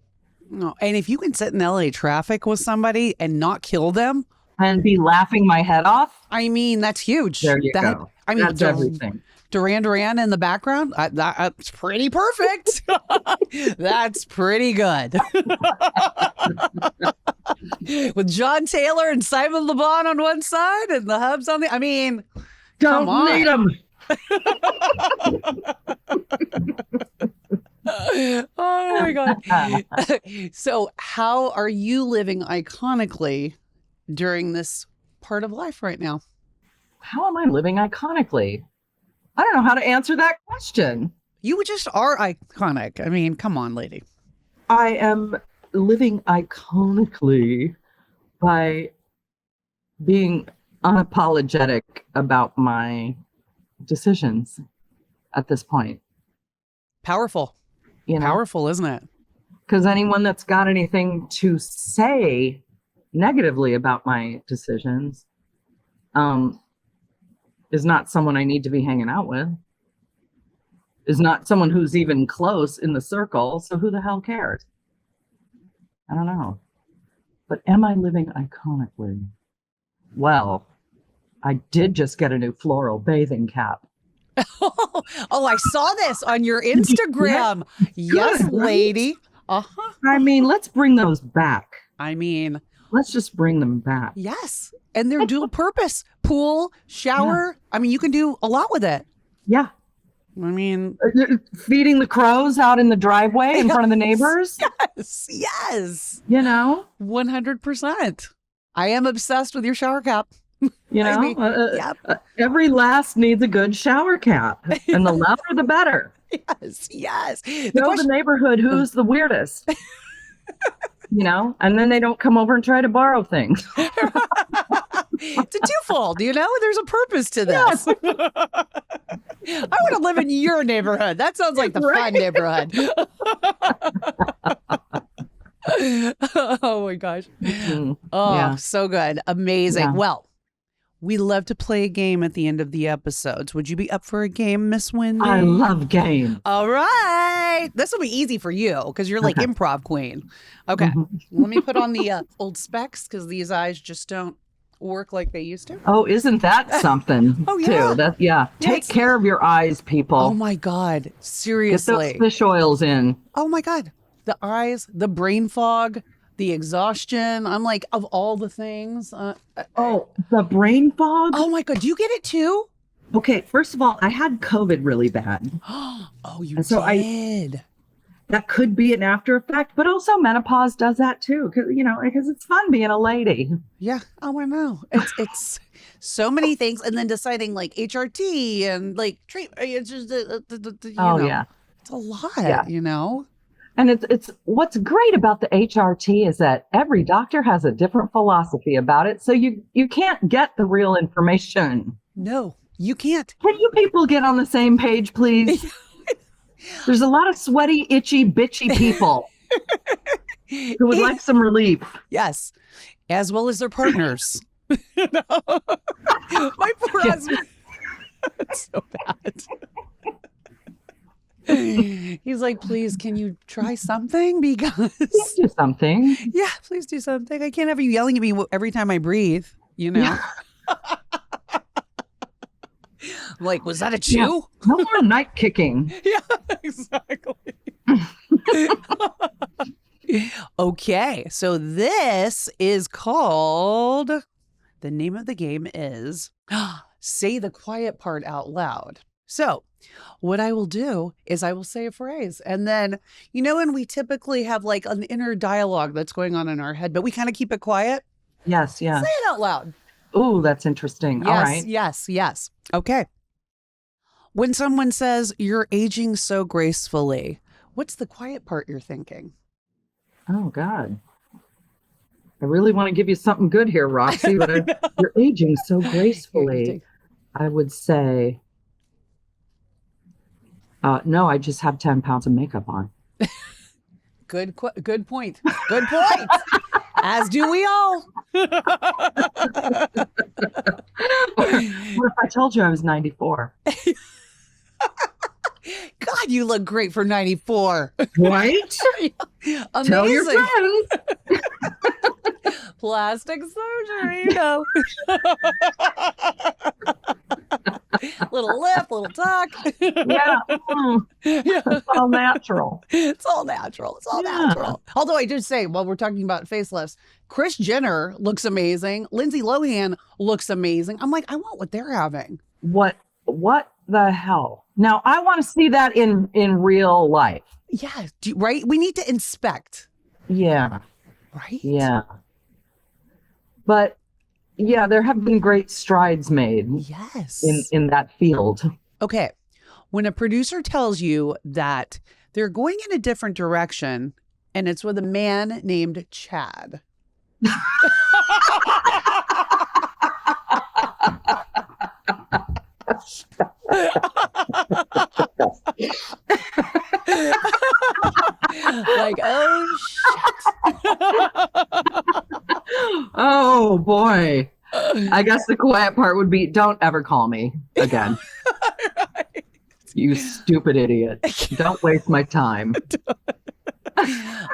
No, and if you can sit in LA traffic with somebody and not kill them and be laughing my head off, I mean, that's huge. There you go. I mean, that's everything. Duran Duran in the background, that's pretty perfect. That's pretty good. With John Taylor and Simon Le Bon on one side and the Hubs on the, I mean, don't need them. Oh my God. So how are you living iconically during this part of life right now? How am I living iconically? I don't know how to answer that question. You just are iconic. I mean, come on, lady. I am living iconically by being unapologetic about my decisions at this point. Powerful. Powerful, isn't it? Because anyone that's got anything to say negatively about my decisions is not someone I need to be hanging out with, is not someone who's even close in the circle. So who the hell cares? I don't know. But am I living iconically? Well, I did just get a new floral bathing cap. Oh, I saw this on your Instagram. Yes, Good, lady. Right? I mean, let's bring those back. Let's just bring them back. Yes. And they're dual purpose. Pool, shower. Yeah. I mean, you can do a lot with it. Yeah. I mean, feeding the crows out in the driveway in front of the neighbors. Yes. 100%. I am obsessed with your shower cap. Every lass needs a good shower cap, and the louder the better. Yes. The neighborhood who's the weirdest. And then they don't come over and try to borrow things. It's a twofold, there's a purpose to this. Yes. I want to live in your neighborhood. That sounds like the fun neighborhood. Oh my gosh. Mm-hmm. Oh, so good. Amazing. Yeah. Well, we love to play a game at the end of the episodes. Would you be up for a game, Miss Wendi? I love games. All right. This will be easy for you because you're like improv queen. Okay. Mm-hmm. Let me put on the old specs because these eyes just don't work like they used to. Oh, isn't that something? Yeah. Take care of your eyes, people. Oh my God. Seriously. Get those fish oils in. Oh my God. The eyes, the brain fog, the exhaustion. I'm like, of all the things. The brain fog? Oh my God. Do you get it too? Okay. First of all, I had COVID really bad. Oh, you did. That could be an after effect, but also menopause does that too. Because it's fun being a lady. Yeah. Oh, I know. It's so many things. And then deciding like HRT and like treatment. It's just, yeah. It's a lot, And it's what's great about the HRT is that every doctor has a different philosophy about it. So you can't get the real information. No, you can't. Can you people get on the same page, please? There's a lot of sweaty, itchy, bitchy people who would like some relief. Yes, as well as their partners. My poor husband. It's so bad. He's like, please, can you try something? Because Please do something. yeah, please do something. I can't have you yelling at me every time I breathe, you know? Yeah. I'm like, was that a chew? Yeah. No more night kicking. Yeah, exactly. Okay, so this is called, the name of the game is Say the Quiet Part Out Loud. So what I will do is I will say a phrase, and then, you know, when we typically have like an inner dialogue that's going on in our head, but we kind of keep it quiet. Yes, yeah. Say it out loud. Ooh, that's interesting. Yes, All right. yes. Okay. When someone says, you're aging so gracefully, what's the quiet part you're thinking? Oh, God. I really want to give you something good here, Roxy, but you're aging so gracefully. I would say, no, I just have 10 pounds of makeup on. Good point. Good point. As do we all. What if I told you I was 94? God, you look great for 94. Right? Amazing. Tell your friends. Plastic surgery, you know. Little lift, little tuck. Yeah. Yeah. It's all natural. It's all natural. Natural. Although I did say, while we're talking about facelifts, Kris Jenner looks amazing. Lindsay Lohan looks amazing. I'm like, I want what they're having. What the hell? Now, I want to see that in real life. Yeah. Right? We need to inspect. Yeah. Right? Yeah. But yeah, there have been great strides made. Yes. In that field. Okay. When a producer tells you that they're going in a different direction and it's with a man named Chad. Like, oh shit. Oh boy. I guess the quiet part would be, don't ever call me again. Right. You stupid idiot. Don't waste my time.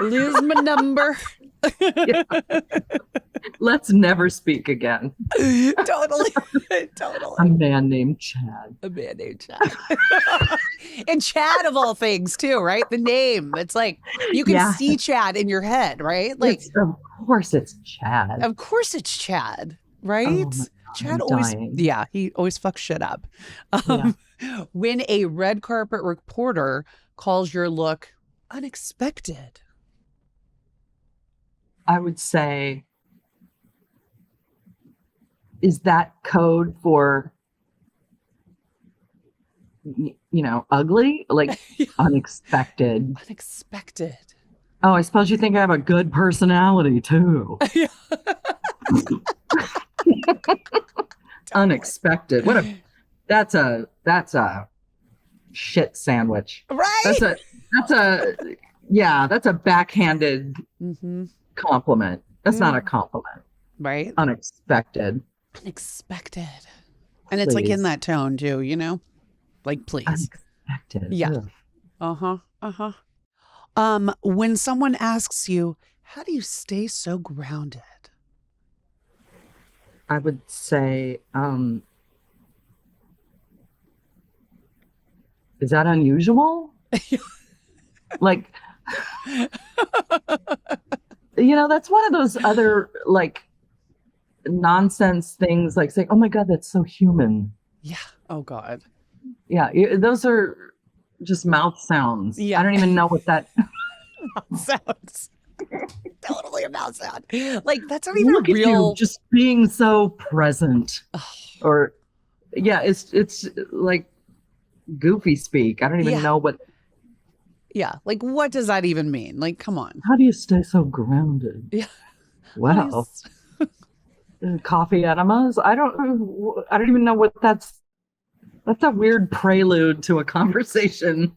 Lose my number. Yeah. Let's never speak again. Totally. A man named Chad. A man named Chad. And Chad of all things too, right? The name. It's like you can see Chad in your head, right? Like, of course it's Chad. Of course it's Chad, right? Oh my God, Chad I'm always, dying. yeah, he always fucks shit up. When a red carpet reporter calls your look unexpected. I would say, is that code for, ugly? Like unexpected. Unexpected. Oh, I suppose you think I have a good personality too. Unexpected. That's a shit sandwich. Right? That's a backhanded compliment. That's not a compliment. Right? Unexpected. And it's like in that tone too, you know? Like, please. Unexpected. Yeah. When someone asks you, how do you stay so grounded? I would say, is that unusual? Like, that's one of those other like nonsense things, like saying, oh my God, that's so human. Yeah. Oh God. Yeah. Those are just mouth sounds. Yeah. I don't even know what that sounds. Totally a mouth sound. Like, that's not even Look at real. you, just being so present. Or it's like goofy speak. I don't even know what. Yeah. Like, what does that even mean? Like, come on. How do you stay so grounded? Yeah. Wow. Coffee enemas? I don't even know what that's a weird prelude to a conversation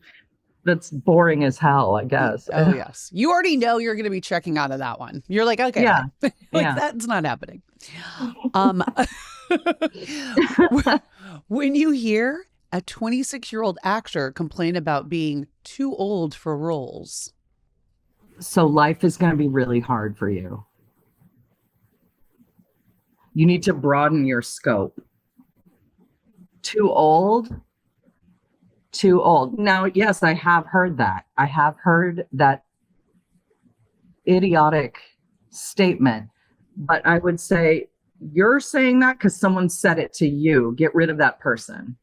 that's boring as hell, I guess. Oh, yes. You already know you're going to be checking out of that one. You're like, okay, Yeah. like Yeah. that's not happening. Um, when you hear a 26-year-old actor complain about being too old for roles. So life is going to be really hard for you. You need to broaden your scope. Too old? Too old. Now, yes, I have heard that. I have heard that idiotic statement, but I would say you're saying that because someone said it to you. Get rid of that person.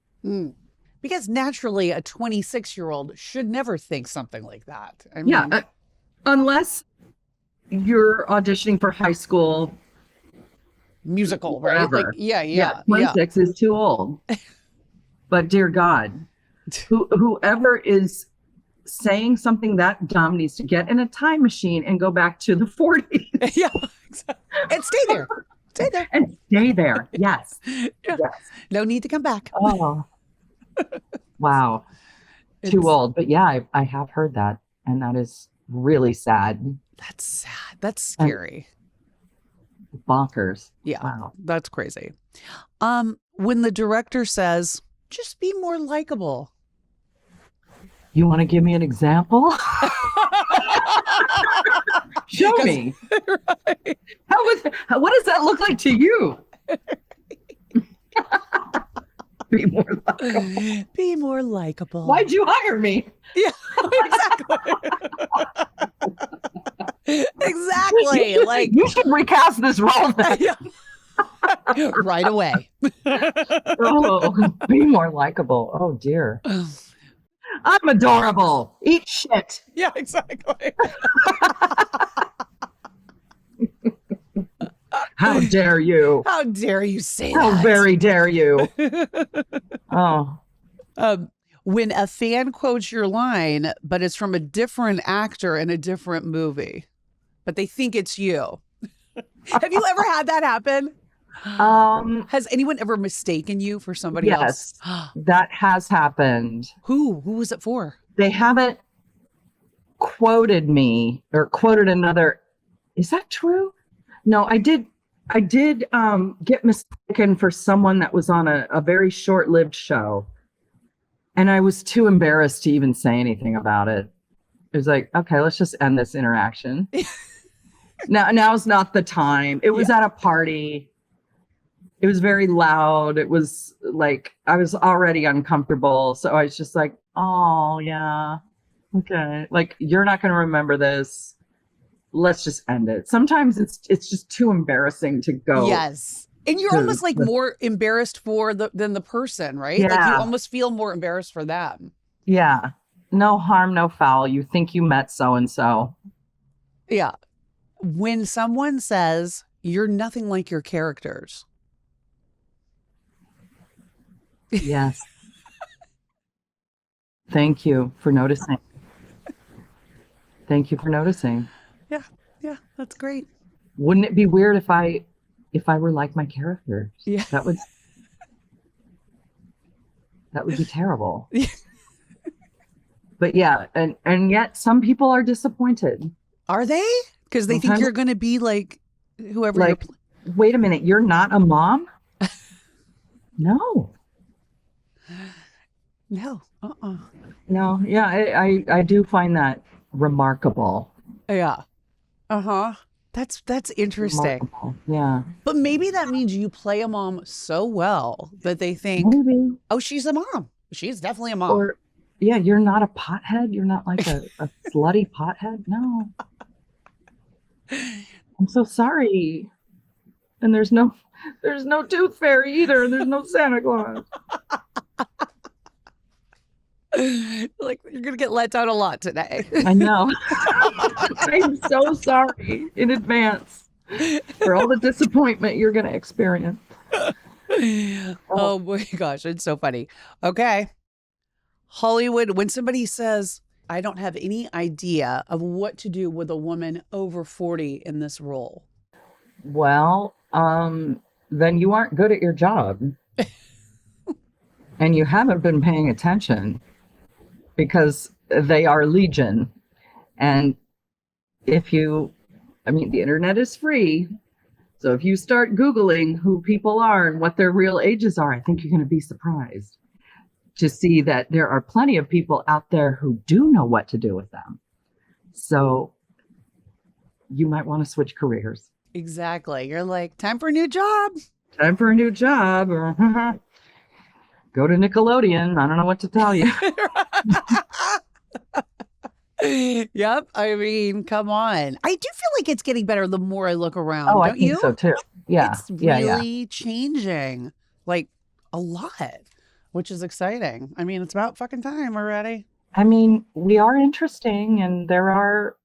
Because naturally, a 26-year-old should never think something like that. I mean, Yeah, unless you're auditioning for high school musical, right? wherever. Like, yeah. 26 is too old. But dear God, whoever is saying something that dumb needs to get in a time machine and go back to the 40s. Yeah, exactly. And stay there. Stay there. And stay there. Yes. Yeah. Yes. No need to come back. Oh, wow. Too old. But yeah, I have heard that. And that is really sad. That's sad. That's scary. Bonkers. Yeah. Wow. That's crazy. When the director says, just be more likable. You want to give me an example? Show me. Right. What does that look like to you? Be more likable. Be more likable. Why'd you hire me? Yeah, exactly. Exactly. Like, you should recast this role then. Yeah. Right away. Oh, be more likable. Oh dear. I'm adorable. Eat shit. Yeah, exactly. How dare you? How dare you say How that? very dare you? Oh. When a fan quotes your line, but it's from a different actor in a different movie, but they think it's you. Have you ever had that happen? Has anyone ever mistaken you for somebody else? Yes, that has happened. Who was it for? They haven't quoted me or quoted another. Is that true? No, I did get mistaken for someone that was on a very short-lived show. And I was too embarrassed to even say anything about it. It was like, okay, let's just end this interaction. Now's not the time. It was at a party. It was very loud. It was like, I was already uncomfortable. So I was just like, oh yeah, okay. Like, you're not going to remember this. Let's just end it. Sometimes it's just too embarrassing to go. Yes. And you're almost like more embarrassed than the person, right? Yeah. Like you almost feel more embarrassed for them. Yeah. No harm, no foul. You think you met so-and-so. Yeah. When someone says you're nothing like your characters. Yes. Thank you for noticing. Thank you for noticing. Yeah, that's great. Wouldn't it be weird if I were like my characters? Yeah. That would be terrible. But yeah, and yet some people are disappointed. Are they? Because they think you're going to be like whoever like, you're wait a minute, you're not a mom? No. No. No, yeah, I do find that remarkable. Yeah. Uh-huh. That's interesting. Remarkable. Yeah. But maybe that means you play a mom so well that they think, Maybe. oh, she's a mom. She's definitely a mom. Or yeah, you're not a pothead. You're not like a slutty pothead. No. I'm so sorry. And there's no tooth fairy either. And there's no Santa Claus. Like, you're going to get let down a lot today. I know. I'm so sorry in advance for all the disappointment you're going to experience. Oh my gosh, it's so funny. Okay. Hollywood, when somebody says, I don't have any idea of what to do with a woman over 40 in this role. Well, then you aren't good at your job. And you haven't been paying attention. Because they are legion. And the internet is free. So if you start Googling who people are and what their real ages are, I think you're going to be surprised to see that there are plenty of people out there who do know what to do with them. So you might want to switch careers. Exactly. You're like, time for a new job. Time for a new job. Or go to Nickelodeon. I don't know what to tell you. Yep. I mean, come on. I do feel like it's getting better the more I look around. Oh, don't I think you? so too. Yeah. It's really changing, like a lot, which is exciting. I mean, it's about fucking time already. I mean, we are interesting, and there are,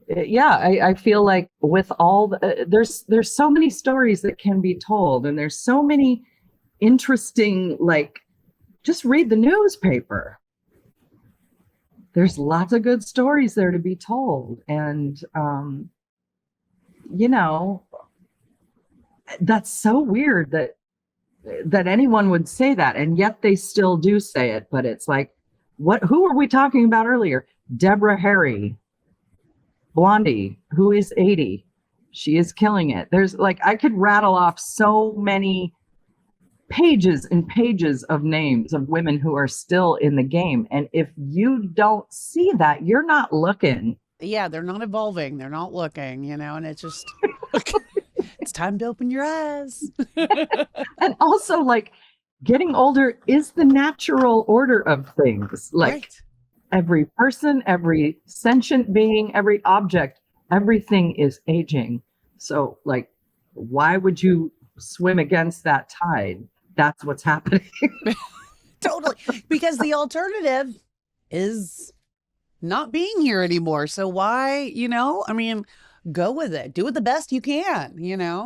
I feel like with all there's so many stories that can be told, and there's so many interesting, like, just read the newspaper. There's lots of good stories there to be told. And, that's so weird that anyone would say that. And yet they still do say it. But it's like, who were we talking about earlier? Deborah Harry, Blondie, who is 80. She is killing it. There's like, I could rattle off so many pages and pages of names of women who are still in the game. And if you don't see that, you're not looking. Yeah, they're not evolving. They're not looking, and it's just, it's time to open your eyes. And also, like, getting older is the natural order of things. Like, right. Every person, every sentient being, every object, everything is aging. So, like, why would you swim against that tide? That's what's happening. Totally. Because the alternative is not being here anymore. So why, go with it. Do it the best you can, Yeah.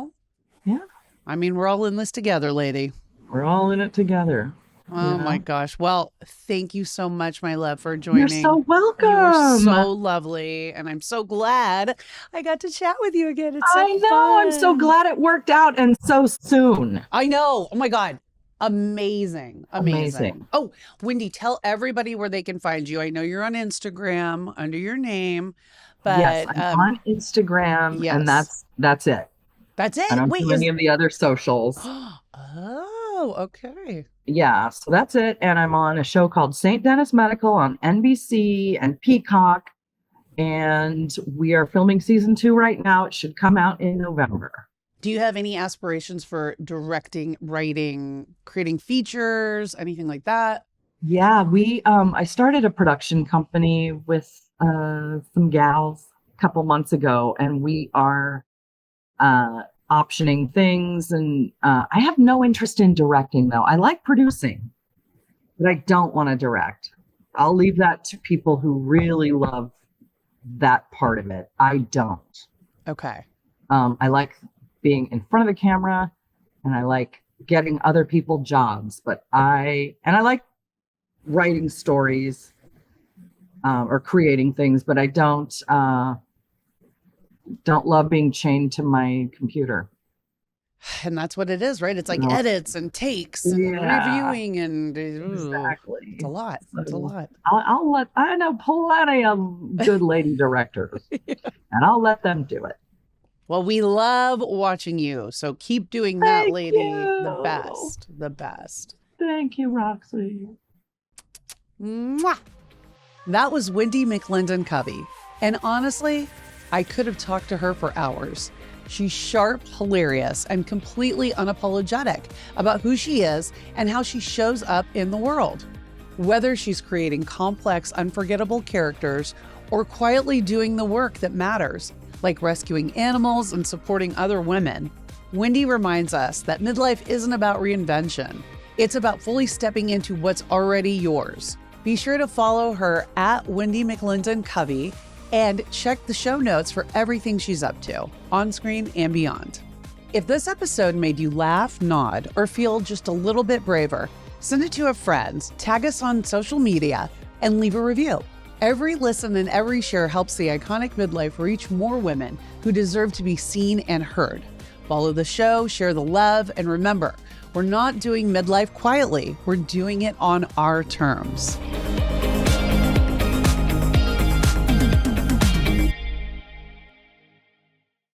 I mean, we're all in this together, lady. We're all in it together. Oh my gosh. Well, thank you so much, my love, for joining. You're so welcome. You were so lovely. And I'm so glad I got to chat with you again. It's so I know. fun. I'm so glad it worked out and so soon. I know. Oh my God. Amazing. Oh, Wendi, tell everybody where they can find you. I know you're on Instagram under your name, but yes, I'm on Instagram, yes. and that's it. That's it. I don't do any of the other socials. Oh, okay. Yeah, so that's it. And I'm on a show called St. Dennis Medical on NBC and Peacock. And we are filming season 2 right now. It should come out in November. Do you have any aspirations for directing, writing, creating features, anything like that? Yeah, I started a production company with some gals a couple months ago, and we are optioning things. And I have no interest in directing, though. I like producing, but I don't want to direct. I'll leave that to people who really love that part of it. I don't. Okay. I like being in front of the camera, and I like getting other people jobs, but I like writing stories or creating things, but I don't love being chained to my computer. And that's what it is, right? It's like edits and takes and reviewing and exactly. It's a lot. It's a lot. I know plenty of good lady directors, and I'll let them do it. Well, we love watching you. So keep doing that, Thank lady. you. The best. Thank you, Roxy. Mwah. That was Wendi McLendon-Covey. And honestly, I could have talked to her for hours. She's sharp, hilarious, and completely unapologetic about who she is and how she shows up in the world. Whether she's creating complex, unforgettable characters or quietly doing the work that matters, like rescuing animals and supporting other women, Wendi reminds us that midlife isn't about reinvention. It's about fully stepping into what's already yours. Be sure to follow her at Wendi McLendon-Covey and check the show notes for everything she's up to, on screen and beyond. If this episode made you laugh, nod, or feel just a little bit braver, send it to a friend, tag us on social media, and leave a review. Every listen and every share helps the Iconic Midlife reach more women who deserve to be seen and heard. Follow the show, share the love, and remember, we're not doing midlife quietly. We're doing it on our terms.